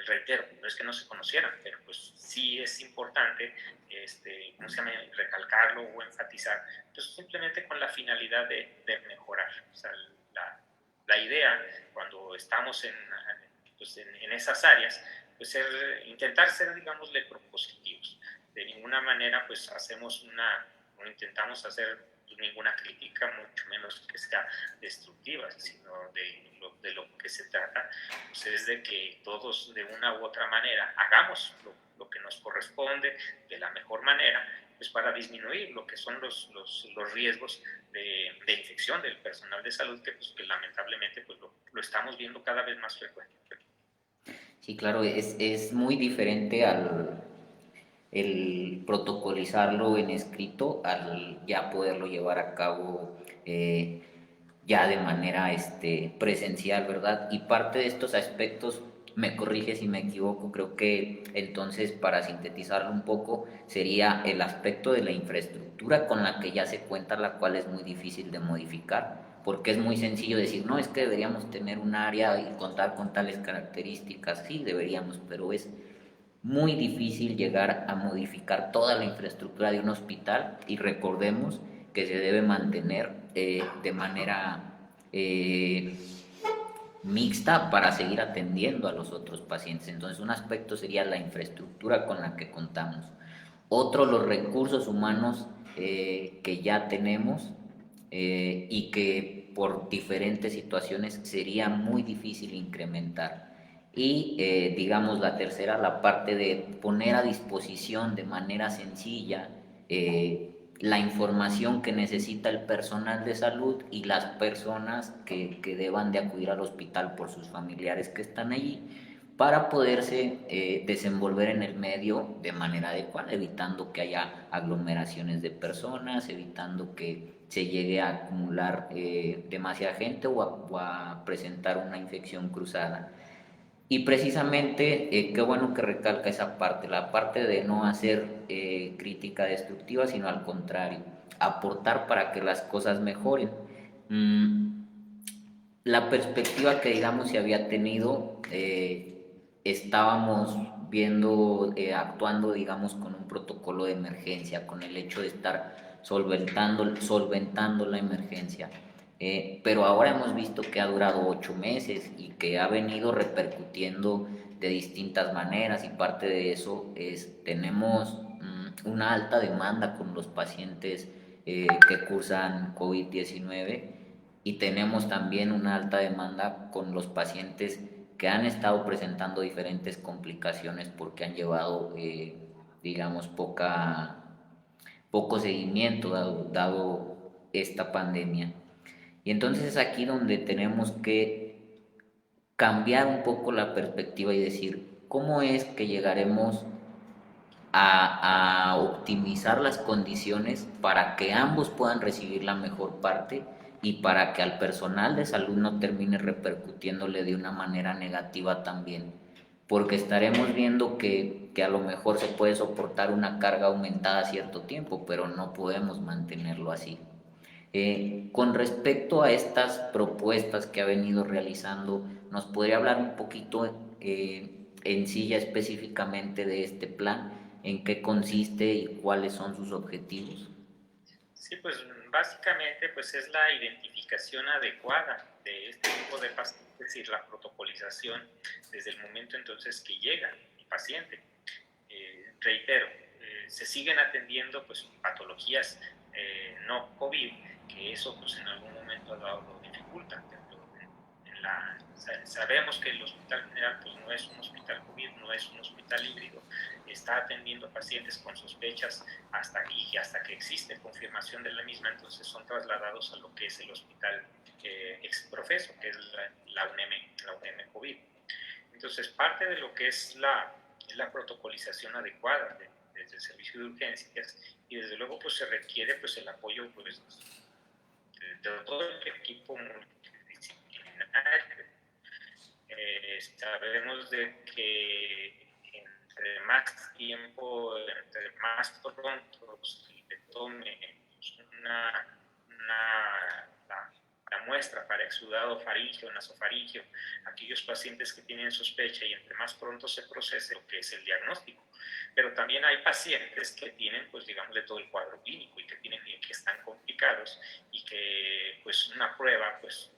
reitero, no es que no se conocieran, pero pues sí es importante, ¿cómo se llama?, recalcarlo o enfatizar, pues simplemente con la finalidad de mejorar. O sea, la idea cuando estamos pues en esas áreas, pues intentar ser, digámosle, propositivos. De ninguna manera pues no intentamos hacer ninguna crítica, mucho menos que sea destructiva, sino de lo que se trata pues es de que todos de una u otra manera hagamos lo que nos corresponde de la mejor manera, pues para disminuir lo que son los riesgos de infección del personal de salud que lamentablemente pues lo estamos viendo cada vez más frecuente. Sí, claro, es muy diferente el protocolizarlo en escrito al ya poderlo llevar a cabo ya de manera presencial, ¿verdad? Y parte de estos aspectos me corrige si me equivoco, creo que entonces, para sintetizarlo un poco, sería el aspecto de la infraestructura con la que ya se cuenta, la cual es muy difícil de modificar, porque es muy sencillo decir, no, es que deberíamos tener un área y contar con tales características, sí, deberíamos, pero es muy difícil llegar a modificar toda la infraestructura de un hospital, y recordemos que se debe mantener de manera eh, mixta para seguir atendiendo a los otros pacientes. Entonces, un aspecto sería la infraestructura con la que contamos. Otro, los recursos humanos que ya tenemos y que por diferentes situaciones sería muy difícil incrementar. Y digamos la tercera, la parte de poner a disposición de manera sencilla la información que necesita el personal de salud y las personas que deban de acudir al hospital por sus familiares que están allí, para poderse desenvolver en el medio de manera adecuada, evitando que haya aglomeraciones de personas, evitando que se llegue a acumular demasiada gente o a presentar una infección cruzada. Y precisamente, qué bueno que recalca esa parte, la parte de no hacer crítica destructiva, sino al contrario, aportar para que las cosas mejoren. Mm, la perspectiva que digamos se había tenido, estábamos viendo, actuando digamos con un protocolo de emergencia, con el hecho de estar solventando la emergencia. Pero ahora hemos visto que ha durado 8 meses y que ha venido repercutiendo de distintas maneras, y parte de eso es, tenemos una alta demanda con los pacientes que cursan COVID-19, y tenemos también una alta demanda con los pacientes que han estado presentando diferentes complicaciones porque han llevado, digamos, poco seguimiento dado esta pandemia. Y entonces es aquí donde tenemos que cambiar un poco la perspectiva y decir, ¿cómo es que llegaremos a optimizar las condiciones para que ambos puedan recibir la mejor parte y para que al personal de salud no termine repercutiéndole de una manera negativa también? Porque estaremos viendo que a lo mejor se puede soportar una carga aumentada cierto tiempo, pero no podemos mantenerlo así. Con respecto a estas propuestas que ha venido realizando, ¿nos podría hablar un poquito en sí ya específicamente de este plan? ¿En qué consiste y cuáles son sus objetivos? Sí, pues básicamente pues es la identificación adecuada de este tipo de pacientes, es decir, la protocolización desde el momento entonces que llega el paciente. Reitero, se siguen atendiendo pues patologías no COVID, que eso pues en algún momento dado lo dificulta. Sabemos que el Hospital General pues no es un hospital COVID, no es un hospital híbrido, está atendiendo pacientes con sospechas hasta que existe confirmación de la misma, entonces son trasladados a lo que es el hospital exprofeso, que es la UNEM COVID. Entonces, parte de lo que es la protocolización adecuada desde el servicio de urgencias, y desde luego pues se requiere pues el apoyo pues de todo el equipo multidisciplinario. Sabemos de que entre más tiempo, entre más pronto se le tome la muestra para exudado faríngeo, nasofaríngeo, aquellos pacientes que tienen sospecha, y entre más pronto se procese lo que es el diagnóstico. Pero también hay pacientes que tienen, pues digamos, de todo el cuadro clínico y que están complicados, y que pues una prueba, pues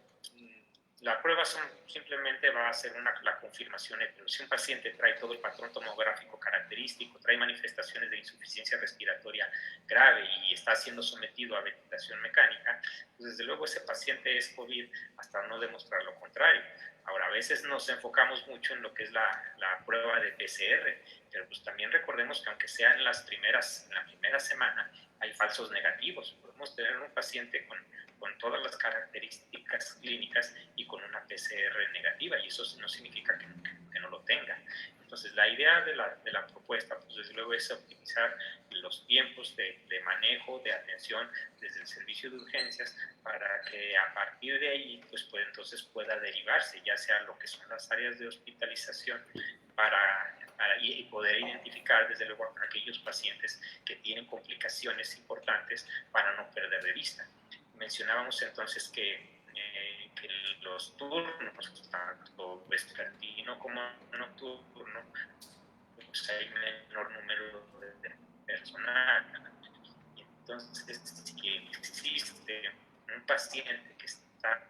la prueba simplemente va a ser la confirmación. Si un paciente trae todo el patrón tomográfico característico, trae manifestaciones de insuficiencia respiratoria grave y está siendo sometido a ventilación mecánica, pues desde luego ese paciente es COVID hasta no demostrar lo contrario. Ahora, a veces nos enfocamos mucho en lo que es la prueba de PCR, pero pues también recordemos que aunque sea en la primera semana, hay falsos negativos. Podemos tener un paciente con todas las características clínicas y con una PCR negativa, y eso no significa que no lo tenga. Entonces, la idea de la propuesta, pues desde luego, es optimizar los tiempos de manejo, de atención desde el servicio de urgencias, para que a partir de ahí, pues entonces pueda derivarse, ya sea lo que son las áreas de hospitalización, y poder identificar desde luego a aquellos pacientes que tienen complicaciones importantes para no perder de vista. Mencionábamos entonces que los turnos, tanto vespertino como nocturno, pues hay menor número de personal. Entonces, si existe un paciente que está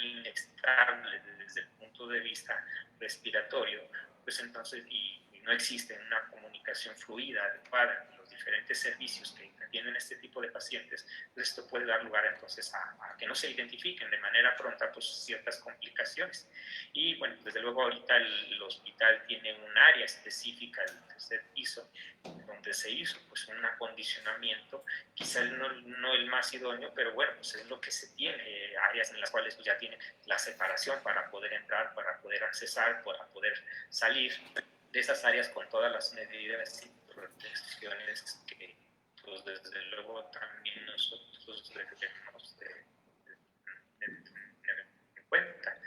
inestable desde el punto de vista respiratorio, pues entonces, y no existe una comunicación fluida, adecuada en los diferentes servicios que atienden este tipo de pacientes, pues esto puede dar lugar entonces a que no se identifiquen de manera pronta pues ciertas complicaciones. Y bueno, desde luego ahorita el hospital tiene un área específica, el tercer piso, donde se hizo pues un acondicionamiento, quizás no el más idóneo, pero bueno, pues es lo que se tiene, áreas en las cuales pues ya tiene la separación para poder entrar, para poder accesar, para poder salir de esas áreas con todas las medidas y protecciones que pues desde luego también nosotros debemos de tener en cuenta.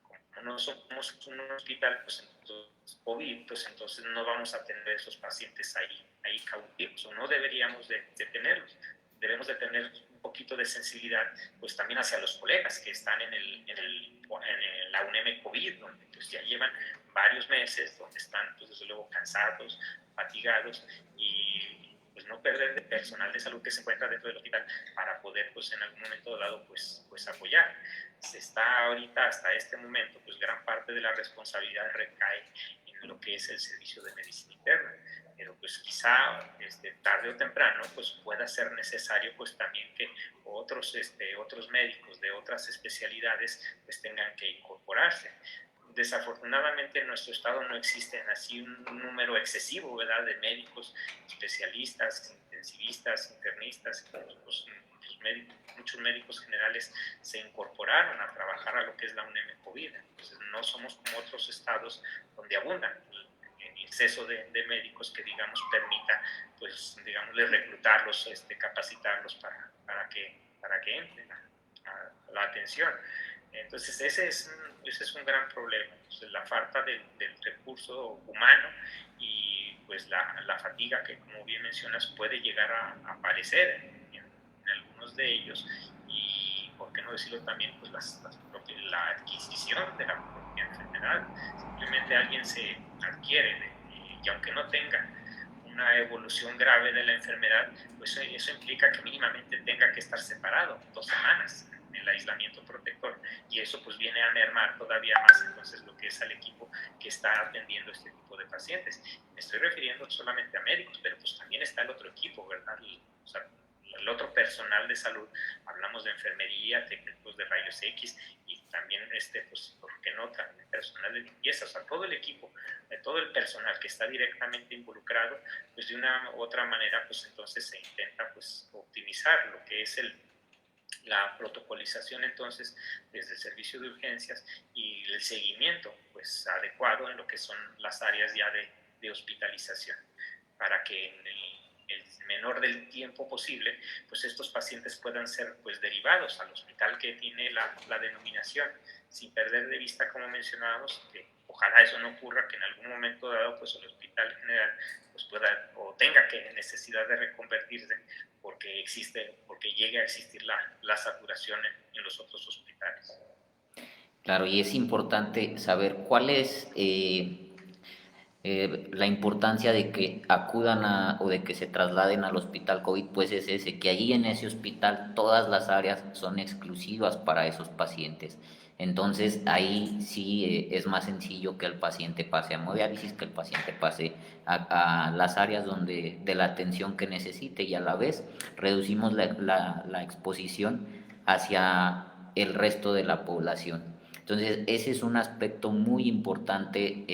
Como no somos un hospital, pues entonces, COVID, pues entonces no vamos a tener esos pacientes ahí cautivos, o no deberíamos de tenerlos. Debemos de tener un poquito de sensibilidad, pues también hacia los colegas que están en la UNEM COVID, donde pues ya llevan varios meses, donde están pues desde luego cansados, fatigados, y pues no perder de personal de salud que se encuentra dentro del hospital para poder pues en algún momento dado pues apoyar. Se está ahorita hasta este momento pues gran parte de la responsabilidad recae en lo que es el servicio de medicina interna, pero pues quizá tarde o temprano pues pueda ser necesario pues también que otros médicos de otras especialidades pues tengan que incorporarse. Desafortunadamente en nuestro estado no existe así un número excesivo, ¿verdad?, de médicos, especialistas, intensivistas, internistas, pues, muchos médicos generales se incorporaron a trabajar a lo que es la UNEM COVID. Entonces no somos como otros estados donde abundan el exceso de médicos que digamos permita pues digamos reclutarlos, capacitarlos para que entren a la atención. Entonces ese es un gran problema, entonces, la falta del recurso humano y pues la fatiga que, como bien mencionas, puede llegar a aparecer en algunos de ellos, y por qué no decirlo también, pues la adquisición de la propia enfermedad. Simplemente alguien se adquiere y aunque no tenga una evolución grave de la enfermedad, pues eso implica que mínimamente tenga que estar separado 2 semanas en el aislamiento protector, y eso pues viene a mermar todavía más entonces lo que es al equipo que está atendiendo este tipo de pacientes. Me estoy refiriendo solamente a médicos, pero pues también está el otro equipo, ¿verdad? O sea, el otro personal de salud, hablamos de enfermería, técnicos de rayos X, y también pues por qué no, también personal de limpieza, o sea, todo el equipo, todo el personal que está directamente involucrado, pues de una u otra manera, pues entonces se intenta pues optimizar lo que es la protocolización entonces desde el servicio de urgencias y el seguimiento pues adecuado en lo que son las áreas ya de hospitalización, para que en el menor del tiempo posible pues estos pacientes puedan ser pues derivados al hospital que tiene la denominación, sin perder de vista, como mencionábamos, que ojalá eso no ocurra, que en algún momento dado pues el hospital general pues pueda o tenga que necesidad de reconvertirse porque llegue a existir la saturación en los otros hospitales. Claro, y es importante saber cuál es la importancia de que acudan o de que se trasladen al hospital COVID, pues es ese, que allí en ese hospital todas las áreas son exclusivas para esos pacientes. Entonces ahí sí es más sencillo que el paciente pase a hemodiálisis, que el paciente pase a las áreas de la atención que necesite, y a la vez reducimos la exposición hacia el resto de la población. Entonces ese es un aspecto muy importante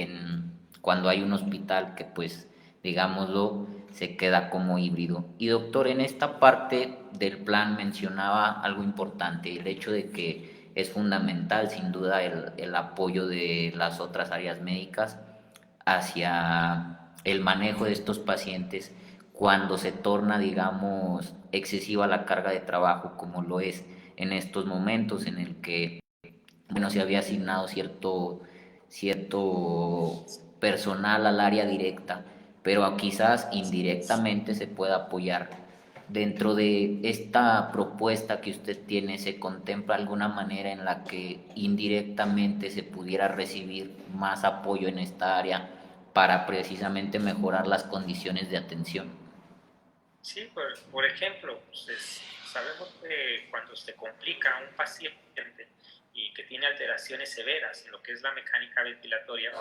cuando hay un hospital que pues digámoslo se queda como híbrido. Y doctor, en esta parte del plan mencionaba algo importante, el hecho de que es fundamental sin duda el apoyo de las otras áreas médicas hacia el manejo de estos pacientes cuando se torna, digamos, excesiva la carga de trabajo, como lo es en estos momentos en el que, bueno, se había asignado cierto personal al área directa, pero quizás indirectamente se pueda apoyar. Dentro de esta propuesta que usted tiene, ¿se contempla alguna manera en la que indirectamente se pudiera recibir más apoyo en esta área para precisamente mejorar las condiciones de atención? Sí, por ejemplo, pues sabemos que cuando se complica un paciente y que tiene alteraciones severas en lo que es la mecánica ventilatoria,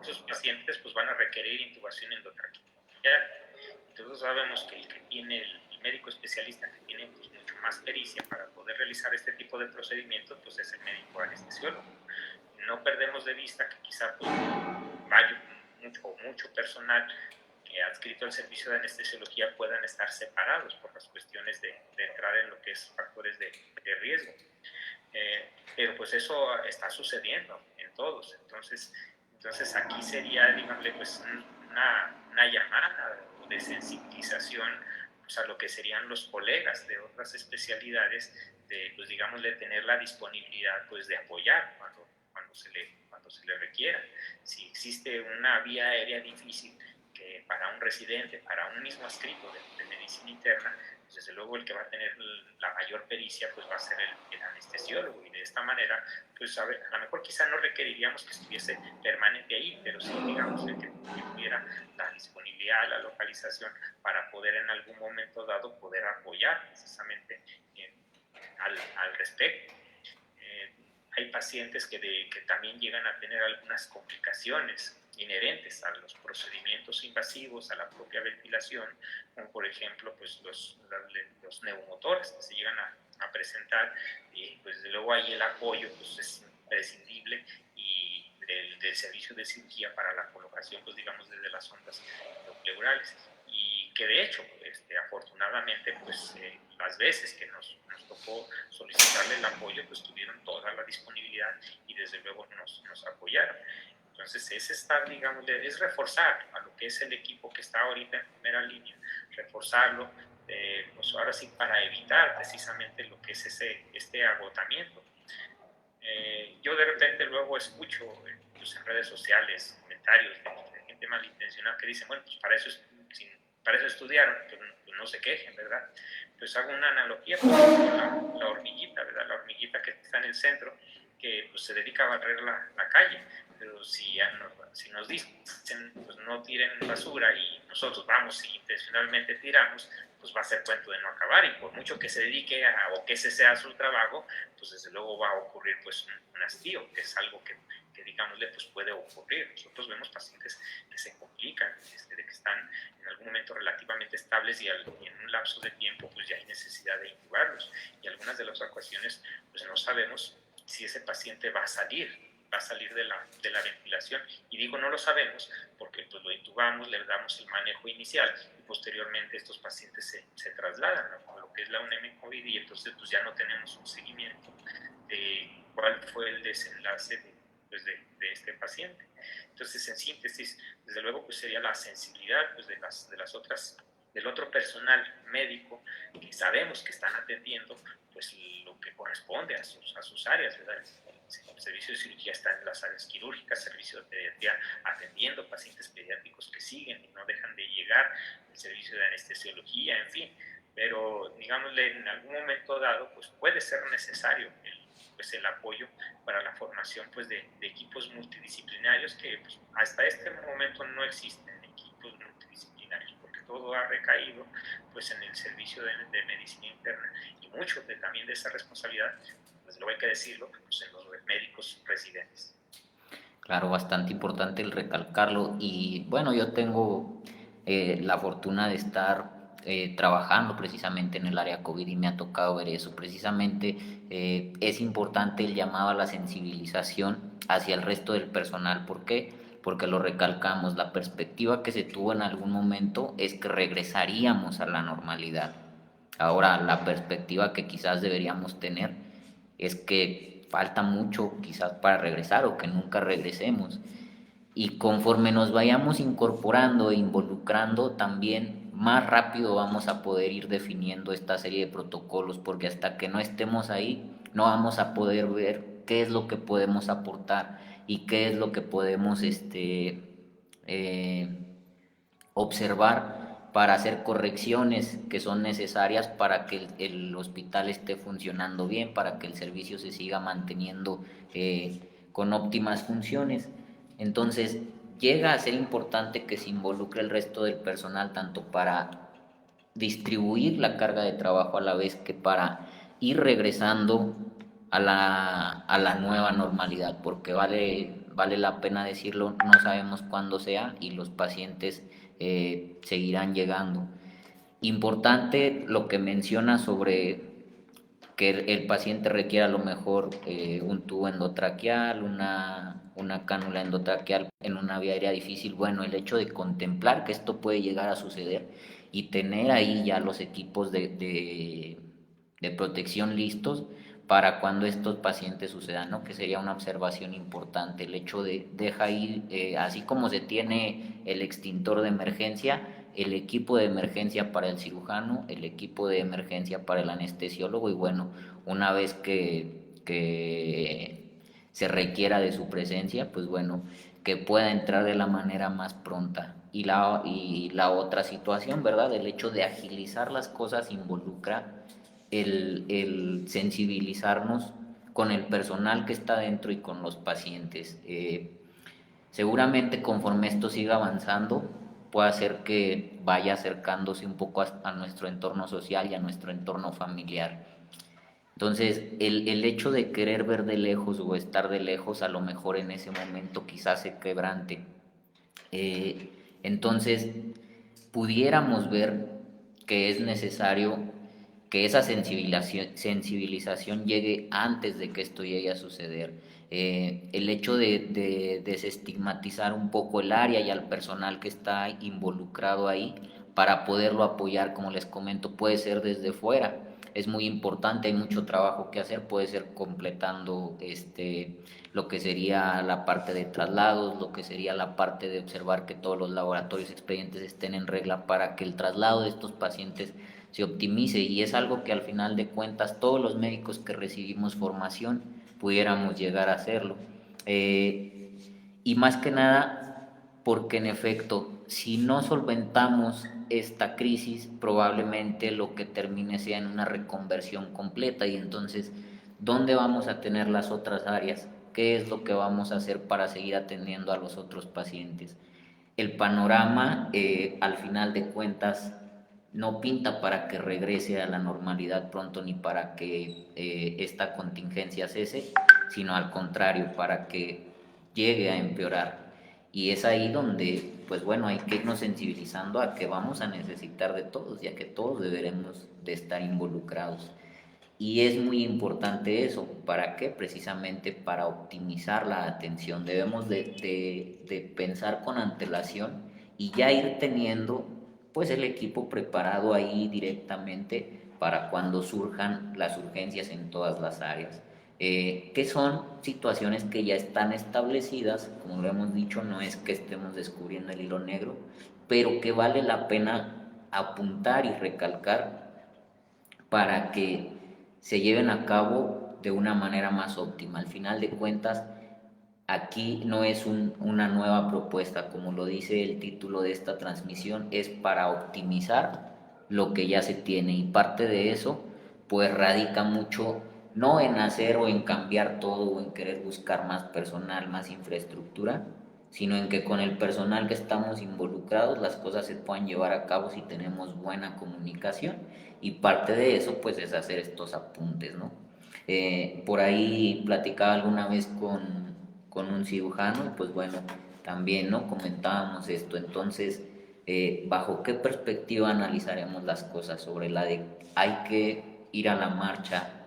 esos pacientes pues, van a requerir intubación endotraqueal. Entonces sabemos que el que tiene el médico especialista que tiene pues, mucho más pericia para poder realizar este tipo de procedimientos, pues es el médico anestesiólogo. No perdemos de vista que quizá pues, mucho personal adscrito al servicio de anestesiología puedan estar separados por las cuestiones de entrar en lo que es factores de riesgo. Pero pues eso está sucediendo en todos. Entonces aquí sería, digamos, pues una llamada de sensibilización pues, a lo que serían los colegas de otras especialidades, de, pues, digamos, de tener la disponibilidad pues, de apoyar cuando se le requiera. Si existe una vía aérea difícil, que para un residente, para un mismo adscrito de medicina interna, pues desde luego el que va a tener la mayor pericia pues va a ser el anestesiólogo, y de esta manera pues a lo mejor quizá no requeriríamos que estuviese permanente ahí, pero sí digamos que tuviera la disponibilidad, la localización para poder en algún momento dado poder apoyar precisamente al respecto. Hay pacientes que también llegan a tener algunas complicaciones inherentes a los procedimientos invasivos, a la propia ventilación, como por ejemplo pues los neumotores que se llegan a presentar, y pues desde luego ahí el apoyo pues es imprescindible, y del servicio de cirugía para la colocación pues digamos desde las ondas pleurales, y que de hecho afortunadamente pues las veces que nos tocó solicitarle el apoyo pues tuvieron toda la disponibilidad y desde luego nos apoyaron. Entonces es estar, digamos, es reforzar a lo que es el equipo que está ahorita en primera línea, reforzarlo, pues ahora sí para evitar precisamente lo que es este agotamiento. Yo de repente luego escucho pues en redes sociales comentarios de gente malintencionada que dicen, bueno, pues para eso estudiaron, pues no se quejen, ¿verdad? Pues hago una analogía pues, con la hormiguita, ¿verdad? La hormiguita que está en el centro, que pues, se dedica a barrer la calle, pero si nos dicen pues no tiren basura y nosotros vamos y intencionalmente tiramos, pues va a ser cuento de no acabar, y por mucho que se dedique o que ese sea su trabajo, pues desde luego va a ocurrir pues un hastío, que es algo que digámosle pues puede ocurrir. Nosotros vemos pacientes que se complican, de que están en algún momento relativamente estables y en un lapso de tiempo pues ya hay necesidad de intubarlos, y algunas de las ocasiones pues no sabemos si ese paciente va a salir de la ventilación, y digo no lo sabemos porque pues lo intubamos, le damos el manejo inicial y posteriormente estos pacientes se trasladan a lo que es la UNEM COVID, y entonces pues ya no tenemos un seguimiento de cuál fue el desenlace de este paciente. Entonces en síntesis, desde luego pues sería la sensibilidad pues, de las otras, del otro personal médico que sabemos que están atendiendo pues lo que corresponde a sus áreas, ¿verdad? El servicio de cirugía está en las áreas quirúrgicas, servicio de pediatría atendiendo pacientes pediátricos que siguen y no dejan de llegar, el servicio de anestesiología, en fin, pero digámosle en algún momento dado pues puede ser necesario el apoyo para la formación pues de equipos multidisciplinarios que pues, hasta este momento no existen equipos multidisciplinarios, porque todo ha recaído pues en el servicio de medicina interna, y mucho también de esa responsabilidad, pues lo hay que decirlo, pues en los médicos residentes. Claro, bastante importante el recalcarlo. Y bueno, yo tengo la fortuna de estar trabajando precisamente en el área COVID y me ha tocado ver eso. Precisamente es importante el llamado a la sensibilización hacia el resto del personal. ¿Por qué? Porque lo recalcamos, la perspectiva que se tuvo en algún momento es que regresaríamos a la normalidad. Ahora, la perspectiva que quizás deberíamos tener es que falta mucho quizás para regresar o que nunca regresemos. Y conforme nos vayamos incorporando e involucrando, también más rápido vamos a poder ir definiendo esta serie de protocolos, porque hasta que no estemos ahí, no vamos a poder ver qué es lo que podemos aportar y qué es lo que podemos eh, observar para hacer correcciones que son necesarias para que el hospital esté funcionando bien, para que el servicio se siga manteniendo con óptimas funciones. Entonces, llega a ser importante que se involucre el resto del personal, tanto para distribuir la carga de trabajo a la vez que para ir regresando a la nueva normalidad, porque vale la pena decirlo, no sabemos cuándo sea y los pacientes seguirán llegando. Importante lo que menciona sobre que el paciente requiere a lo mejor un tubo endotraqueal, una cánula endotraqueal en una vía aérea difícil. Bueno, el hecho de contemplar que esto puede llegar a suceder y tener ahí ya los equipos de protección listos para cuando estos pacientes sucedan, ¿no? Que sería una observación importante. El hecho de deja ir, así como se tiene el extintor de emergencia, el equipo de emergencia para el cirujano, el equipo de emergencia para el anestesiólogo y bueno, una vez que se requiera de su presencia, pues bueno, que pueda entrar de la manera más pronta. Y la otra situación, ¿verdad? El hecho de agilizar las cosas involucra el sensibilizarnos con el personal que está dentro y con los pacientes. Seguramente conforme esto siga avanzando, puede hacer que vaya acercándose un poco a nuestro entorno social y a nuestro entorno familiar. Entonces, el hecho de querer ver de lejos o estar de lejos, a lo mejor en ese momento quizás se quebrante. Entonces, pudiéramos ver que es necesario que esa sensibilización llegue antes de que esto llegue a suceder. El hecho de desestigmatizar un poco el área y al personal que está involucrado ahí para poderlo apoyar, como les comento, puede ser desde fuera. Es muy importante, hay mucho trabajo que hacer, puede ser completando lo que sería la parte de traslados, lo que sería la parte de observar que todos los laboratorios expedientes estén en regla para que el traslado de estos pacientes se optimice, y es algo que al final de cuentas todos los médicos que recibimos formación pudiéramos llegar a hacerlo. Y más que nada porque en efecto, si no solventamos esta crisis, probablemente lo que termine sea en una reconversión completa, y entonces, ¿dónde vamos a tener las otras áreas? ¿Qué es lo que vamos a hacer para seguir atendiendo a los otros pacientes? El panorama, al final de cuentas, no pinta para que regrese a la normalidad pronto ni para que esta contingencia cese, sino al contrario, para que llegue a empeorar. Y es ahí donde, pues bueno, hay que irnos sensibilizando a que vamos a necesitar de todos y a que todos deberemos de estar involucrados. Y es muy importante eso. ¿Para qué? Precisamente para optimizar la atención. Debemos de pensar con antelación y ya ir teniendo pues el equipo preparado ahí directamente para cuando surjan las urgencias en todas las áreas. Que son situaciones que ya están establecidas, como lo hemos dicho, no es que estemos descubriendo el hilo negro, pero que vale la pena apuntar y recalcar para que se lleven a cabo de una manera más óptima. Al final de cuentas, aquí no es una nueva propuesta, como lo dice el título de esta transmisión, es para optimizar lo que ya se tiene, y parte de eso pues radica mucho no en hacer o en cambiar todo o en querer buscar más personal, más infraestructura, sino en que con el personal que estamos involucrados las cosas se puedan llevar a cabo si tenemos buena comunicación, y parte de eso pues es hacer estos apuntes, ¿no? Por ahí platicaba alguna vez con un cirujano y pues bueno, también no comentábamos esto. Entonces, ¿bajo qué perspectiva analizaremos las cosas? Sobre la de hay que ir a la marcha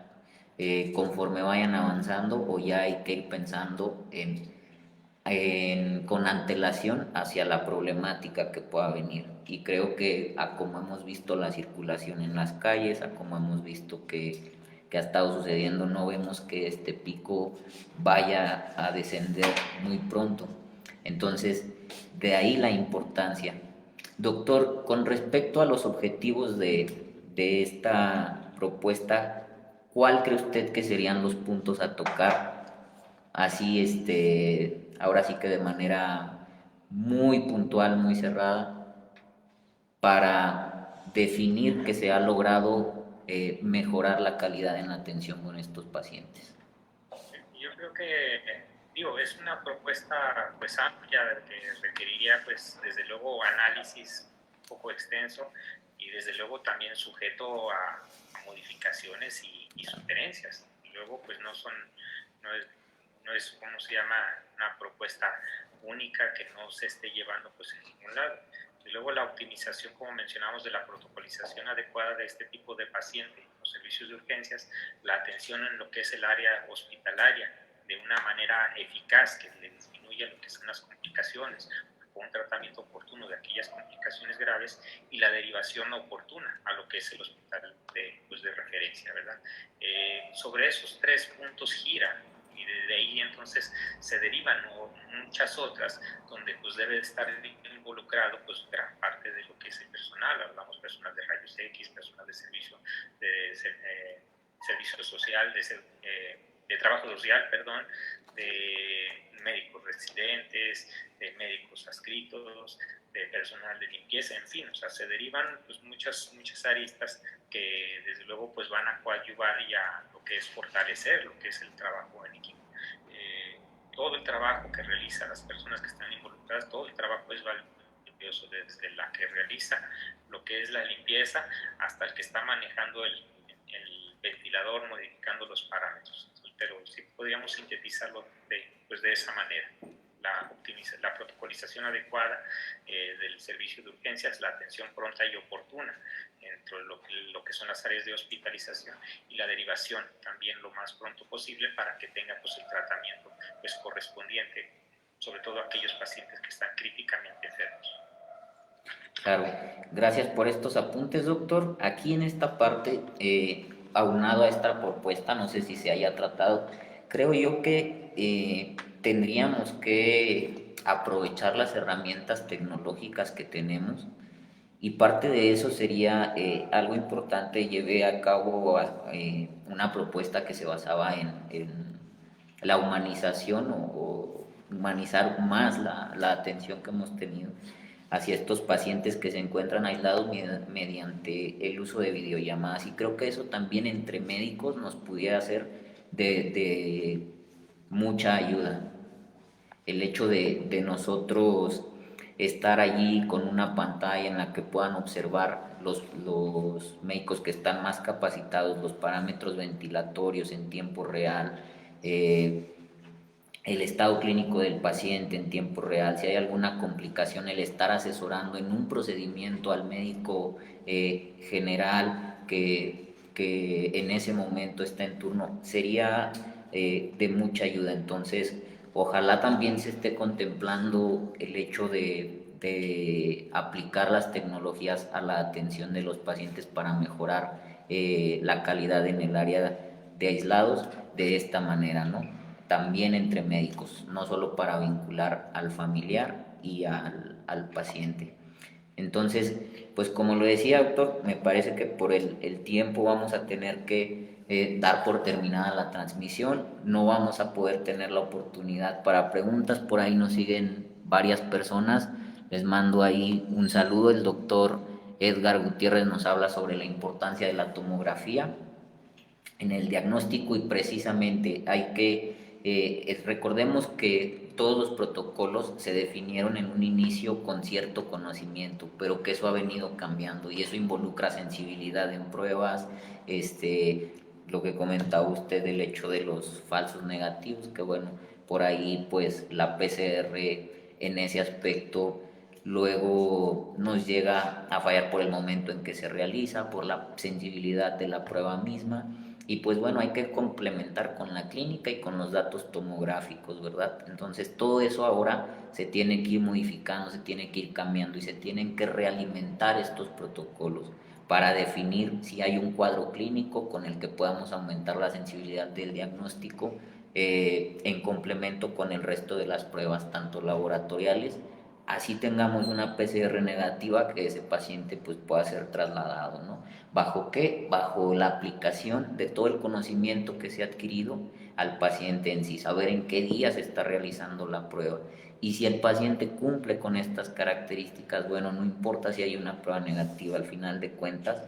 conforme vayan avanzando, o ya hay que ir pensando con antelación hacia la problemática que pueda venir. Y creo que a como hemos visto la circulación en las calles, a como hemos visto que ha estado sucediendo, no vemos que este pico vaya a descender muy pronto. Entonces, de ahí la importancia. Doctor, con respecto a los objetivos de esta propuesta, ¿cuál cree usted que serían los puntos a tocar? Así, ahora sí que de manera muy puntual, muy cerrada, para definir que se ha logrado mejorar la calidad en la atención con estos pacientes. Yo creo que, digo, es una propuesta pues amplia que requeriría pues desde luego análisis un poco extenso y desde luego también sujeto a modificaciones y sugerencias. Y luego pues no es, ¿cómo se llama?, una propuesta única que no se esté llevando pues en ningún lado. Y luego la optimización, como mencionamos, de la protocolización adecuada de este tipo de paciente, los servicios de urgencias, la atención en lo que es el área hospitalaria de una manera eficaz que le disminuya lo que son las complicaciones, con un tratamiento oportuno de aquellas complicaciones graves y la derivación oportuna a lo que es el hospital de referencia, ¿verdad? Sobre esos 3 puntos gira y de ahí entonces se derivan muchas otras donde pues debe estar involucrado pues gran parte de lo que es el personal, hablamos personal de rayos X, personal de servicio social, de trabajo social, perdón, de médicos residentes, de médicos adscritos, de personal de limpieza, en fin, o sea, se derivan pues muchas aristas que desde luego pues van a coadyuvar y a lo que es fortalecer lo que es el trabajo en equipo. Todo el trabajo que realizan las personas que están involucradas, todo el trabajo es valioso, desde la que realiza lo que es la limpieza hasta el que está manejando el ventilador, modificando los parámetros. Pero sí podríamos sintetizarlo de esa manera. La protocolización adecuada del servicio de urgencias, la atención pronta y oportuna dentro de lo que son las áreas de hospitalización y la derivación también lo más pronto posible para que tenga pues, el tratamiento pues, correspondiente, sobre todo aquellos pacientes que están críticamente enfermos. Claro, gracias por estos apuntes, doctor. Aquí en esta parte, aunado a esta propuesta, no sé si se haya tratado, creo yo que tendríamos que aprovechar las herramientas tecnológicas que tenemos y parte de eso sería algo importante. Llevé a cabo una propuesta que se basaba en la humanización o humanizar más la atención que hemos tenido hacia estos pacientes que se encuentran aislados mediante el uso de videollamadas. Y creo que eso también entre médicos nos pudiera ser de mucha ayuda. El hecho de nosotros estar allí con una pantalla en la que puedan observar los médicos que están más capacitados, los parámetros ventilatorios en tiempo real, eh, el estado clínico del paciente en tiempo real, si hay alguna complicación, el estar asesorando en un procedimiento al médico general que en ese momento está en turno, sería de mucha ayuda. Entonces, ojalá también se esté contemplando el hecho de aplicar las tecnologías a la atención de los pacientes para mejorar la calidad en el área de aislados de esta manera, ¿no? También entre médicos, no solo para vincular al familiar y al paciente. Entonces, pues como lo decía, doctor, me parece que por el tiempo vamos a tener que dar por terminada la transmisión, no vamos a poder tener la oportunidad para preguntas, por ahí nos siguen varias personas, les mando ahí un saludo. El doctor Edgar Gutiérrez nos habla sobre la importancia de la tomografía en el diagnóstico y precisamente hay que, recordemos que todos los protocolos se definieron en un inicio con cierto conocimiento, pero que eso ha venido cambiando y eso involucra sensibilidad en pruebas, lo que comentaba usted del hecho de los falsos negativos, que bueno, por ahí pues la PCR en ese aspecto luego nos llega a fallar por el momento en que se realiza, por la sensibilidad de la prueba misma. Y pues bueno, hay que complementar con la clínica y con los datos tomográficos, ¿verdad? Entonces todo eso ahora se tiene que ir modificando, se tiene que ir cambiando y se tienen que realimentar estos protocolos para definir si hay un cuadro clínico con el que podamos aumentar la sensibilidad del diagnóstico en complemento con el resto de las pruebas, tanto laboratoriales, así tengamos una PCR negativa, que ese paciente pues pueda ser trasladado, ¿no? ¿Bajo qué? Bajo la aplicación de todo el conocimiento que se ha adquirido al paciente en sí, saber en qué día se está realizando la prueba. Y si el paciente cumple con estas características, bueno, no importa si hay una prueba negativa, al final de cuentas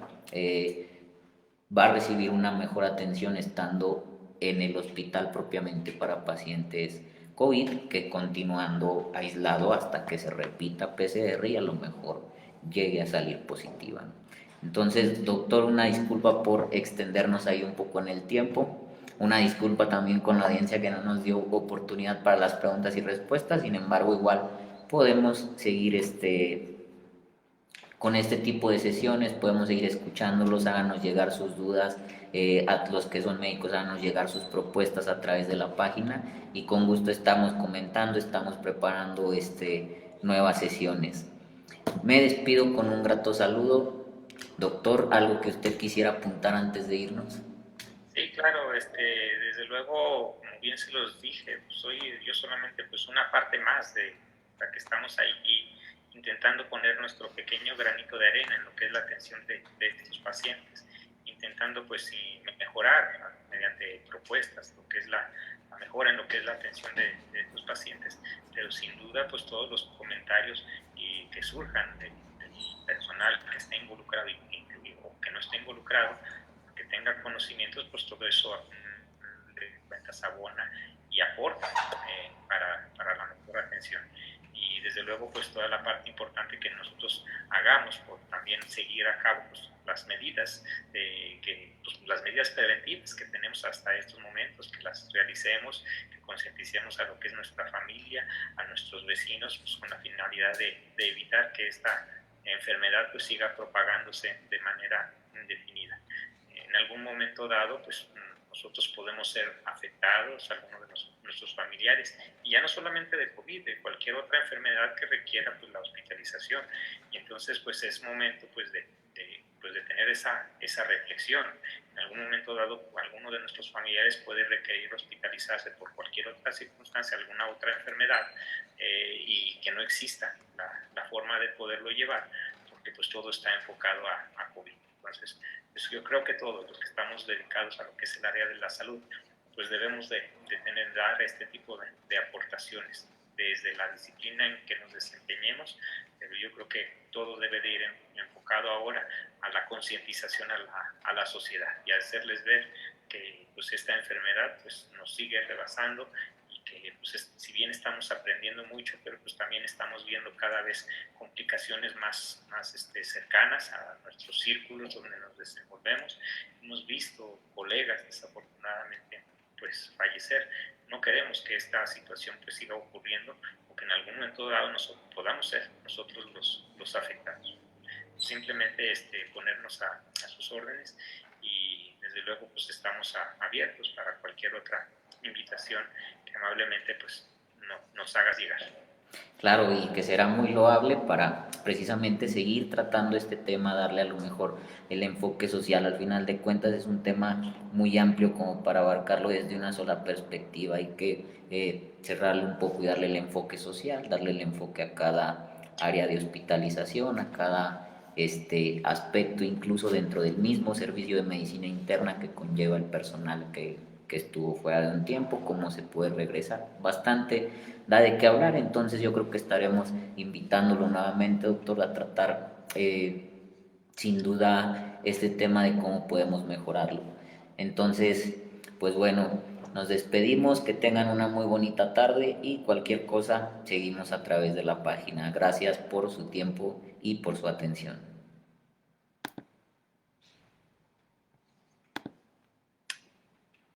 va a recibir una mejor atención estando en el hospital propiamente para pacientes COVID, que continuando aislado hasta que se repita PCR y a lo mejor llegue a salir positiva. Entonces, doctor, una disculpa por extendernos ahí un poco en el tiempo. Una disculpa también con la audiencia que no nos dio oportunidad para las preguntas y respuestas. Sin embargo, igual podemos seguir con este tipo de sesiones, podemos seguir escuchándolos, háganos llegar sus dudas, a los que son médicos, háganos llegar sus propuestas a través de la página y con gusto estamos comentando, estamos preparando nuevas sesiones. Me despido con un grato saludo. Doctor, ¿algo que usted quisiera apuntar antes de irnos? Sí, claro, desde luego, como bien se los dije, pues soy yo solamente pues una parte más de la que estamos ahí intentando poner nuestro pequeño granito de arena en lo que es la atención de estos pacientes, intentando pues mejorar mediante propuestas lo que es la mejora en lo que es la atención de estos pacientes, pero sin duda pues todos los comentarios que surjan del personal que esté involucrado o que no esté involucrado, que tenga conocimientos, pues todo eso de cuentas abona y aporta para la mejor atención. Y desde luego pues toda la parte importante que nosotros hagamos por también seguir a cabo pues, las medidas las medidas preventivas que tenemos hasta estos momentos, que las realicemos, que concienticemos a lo que es nuestra familia, a nuestros vecinos, pues con la finalidad de evitar que esta enfermedad pues siga propagándose de manera indefinida. En algún momento dado pues nosotros podemos ser afectados, algunos de nuestros familiares, y ya no solamente de COVID, de cualquier otra enfermedad que requiera pues, la hospitalización. Y entonces pues es momento pues, de tener esa reflexión. En algún momento dado, alguno de nuestros familiares puede requerir hospitalizarse por cualquier otra circunstancia, alguna otra enfermedad, y que no exista la forma de poderlo llevar, porque pues todo está enfocado a COVID. Entonces, pues yo creo que todos los que estamos dedicados a lo que es el área de la salud, pues debemos de dar este tipo de aportaciones desde la disciplina en que nos desempeñemos, pero yo creo que todo debe de ir enfocado ahora a la concientización a la sociedad y a hacerles ver que pues esta enfermedad pues nos sigue rebasando y que pues si bien estamos aprendiendo mucho, pero pues también estamos viendo cada vez complicaciones más cercanas a nuestros círculos donde nos desenvolvemos. Hemos visto colegas desafortunadamente pues fallecer. No queremos que esta situación pues siga ocurriendo o que en algún momento dado podamos ser nosotros los afectados. Simplemente ponernos a sus órdenes y desde luego pues estamos abiertos para cualquier otra invitación que amablemente pues nos hagas llegar. Claro, y que será muy loable para precisamente seguir tratando este tema, darle a lo mejor el enfoque social. Al final de cuentas es un tema muy amplio como para abarcarlo desde una sola perspectiva. Hay que cerrarle un poco y darle el enfoque social, darle el enfoque a cada área de hospitalización, a cada aspecto, incluso dentro del mismo servicio de medicina interna que conlleva el personal que estuvo fuera de un tiempo, cómo se puede regresar. Bastante da de qué hablar, entonces yo creo que estaremos invitándolo nuevamente, doctor, a tratar sin duda este tema de cómo podemos mejorarlo. Entonces, pues bueno, nos despedimos, que tengan una muy bonita tarde y cualquier cosa seguimos a través de la página. Gracias por su tiempo y por su atención.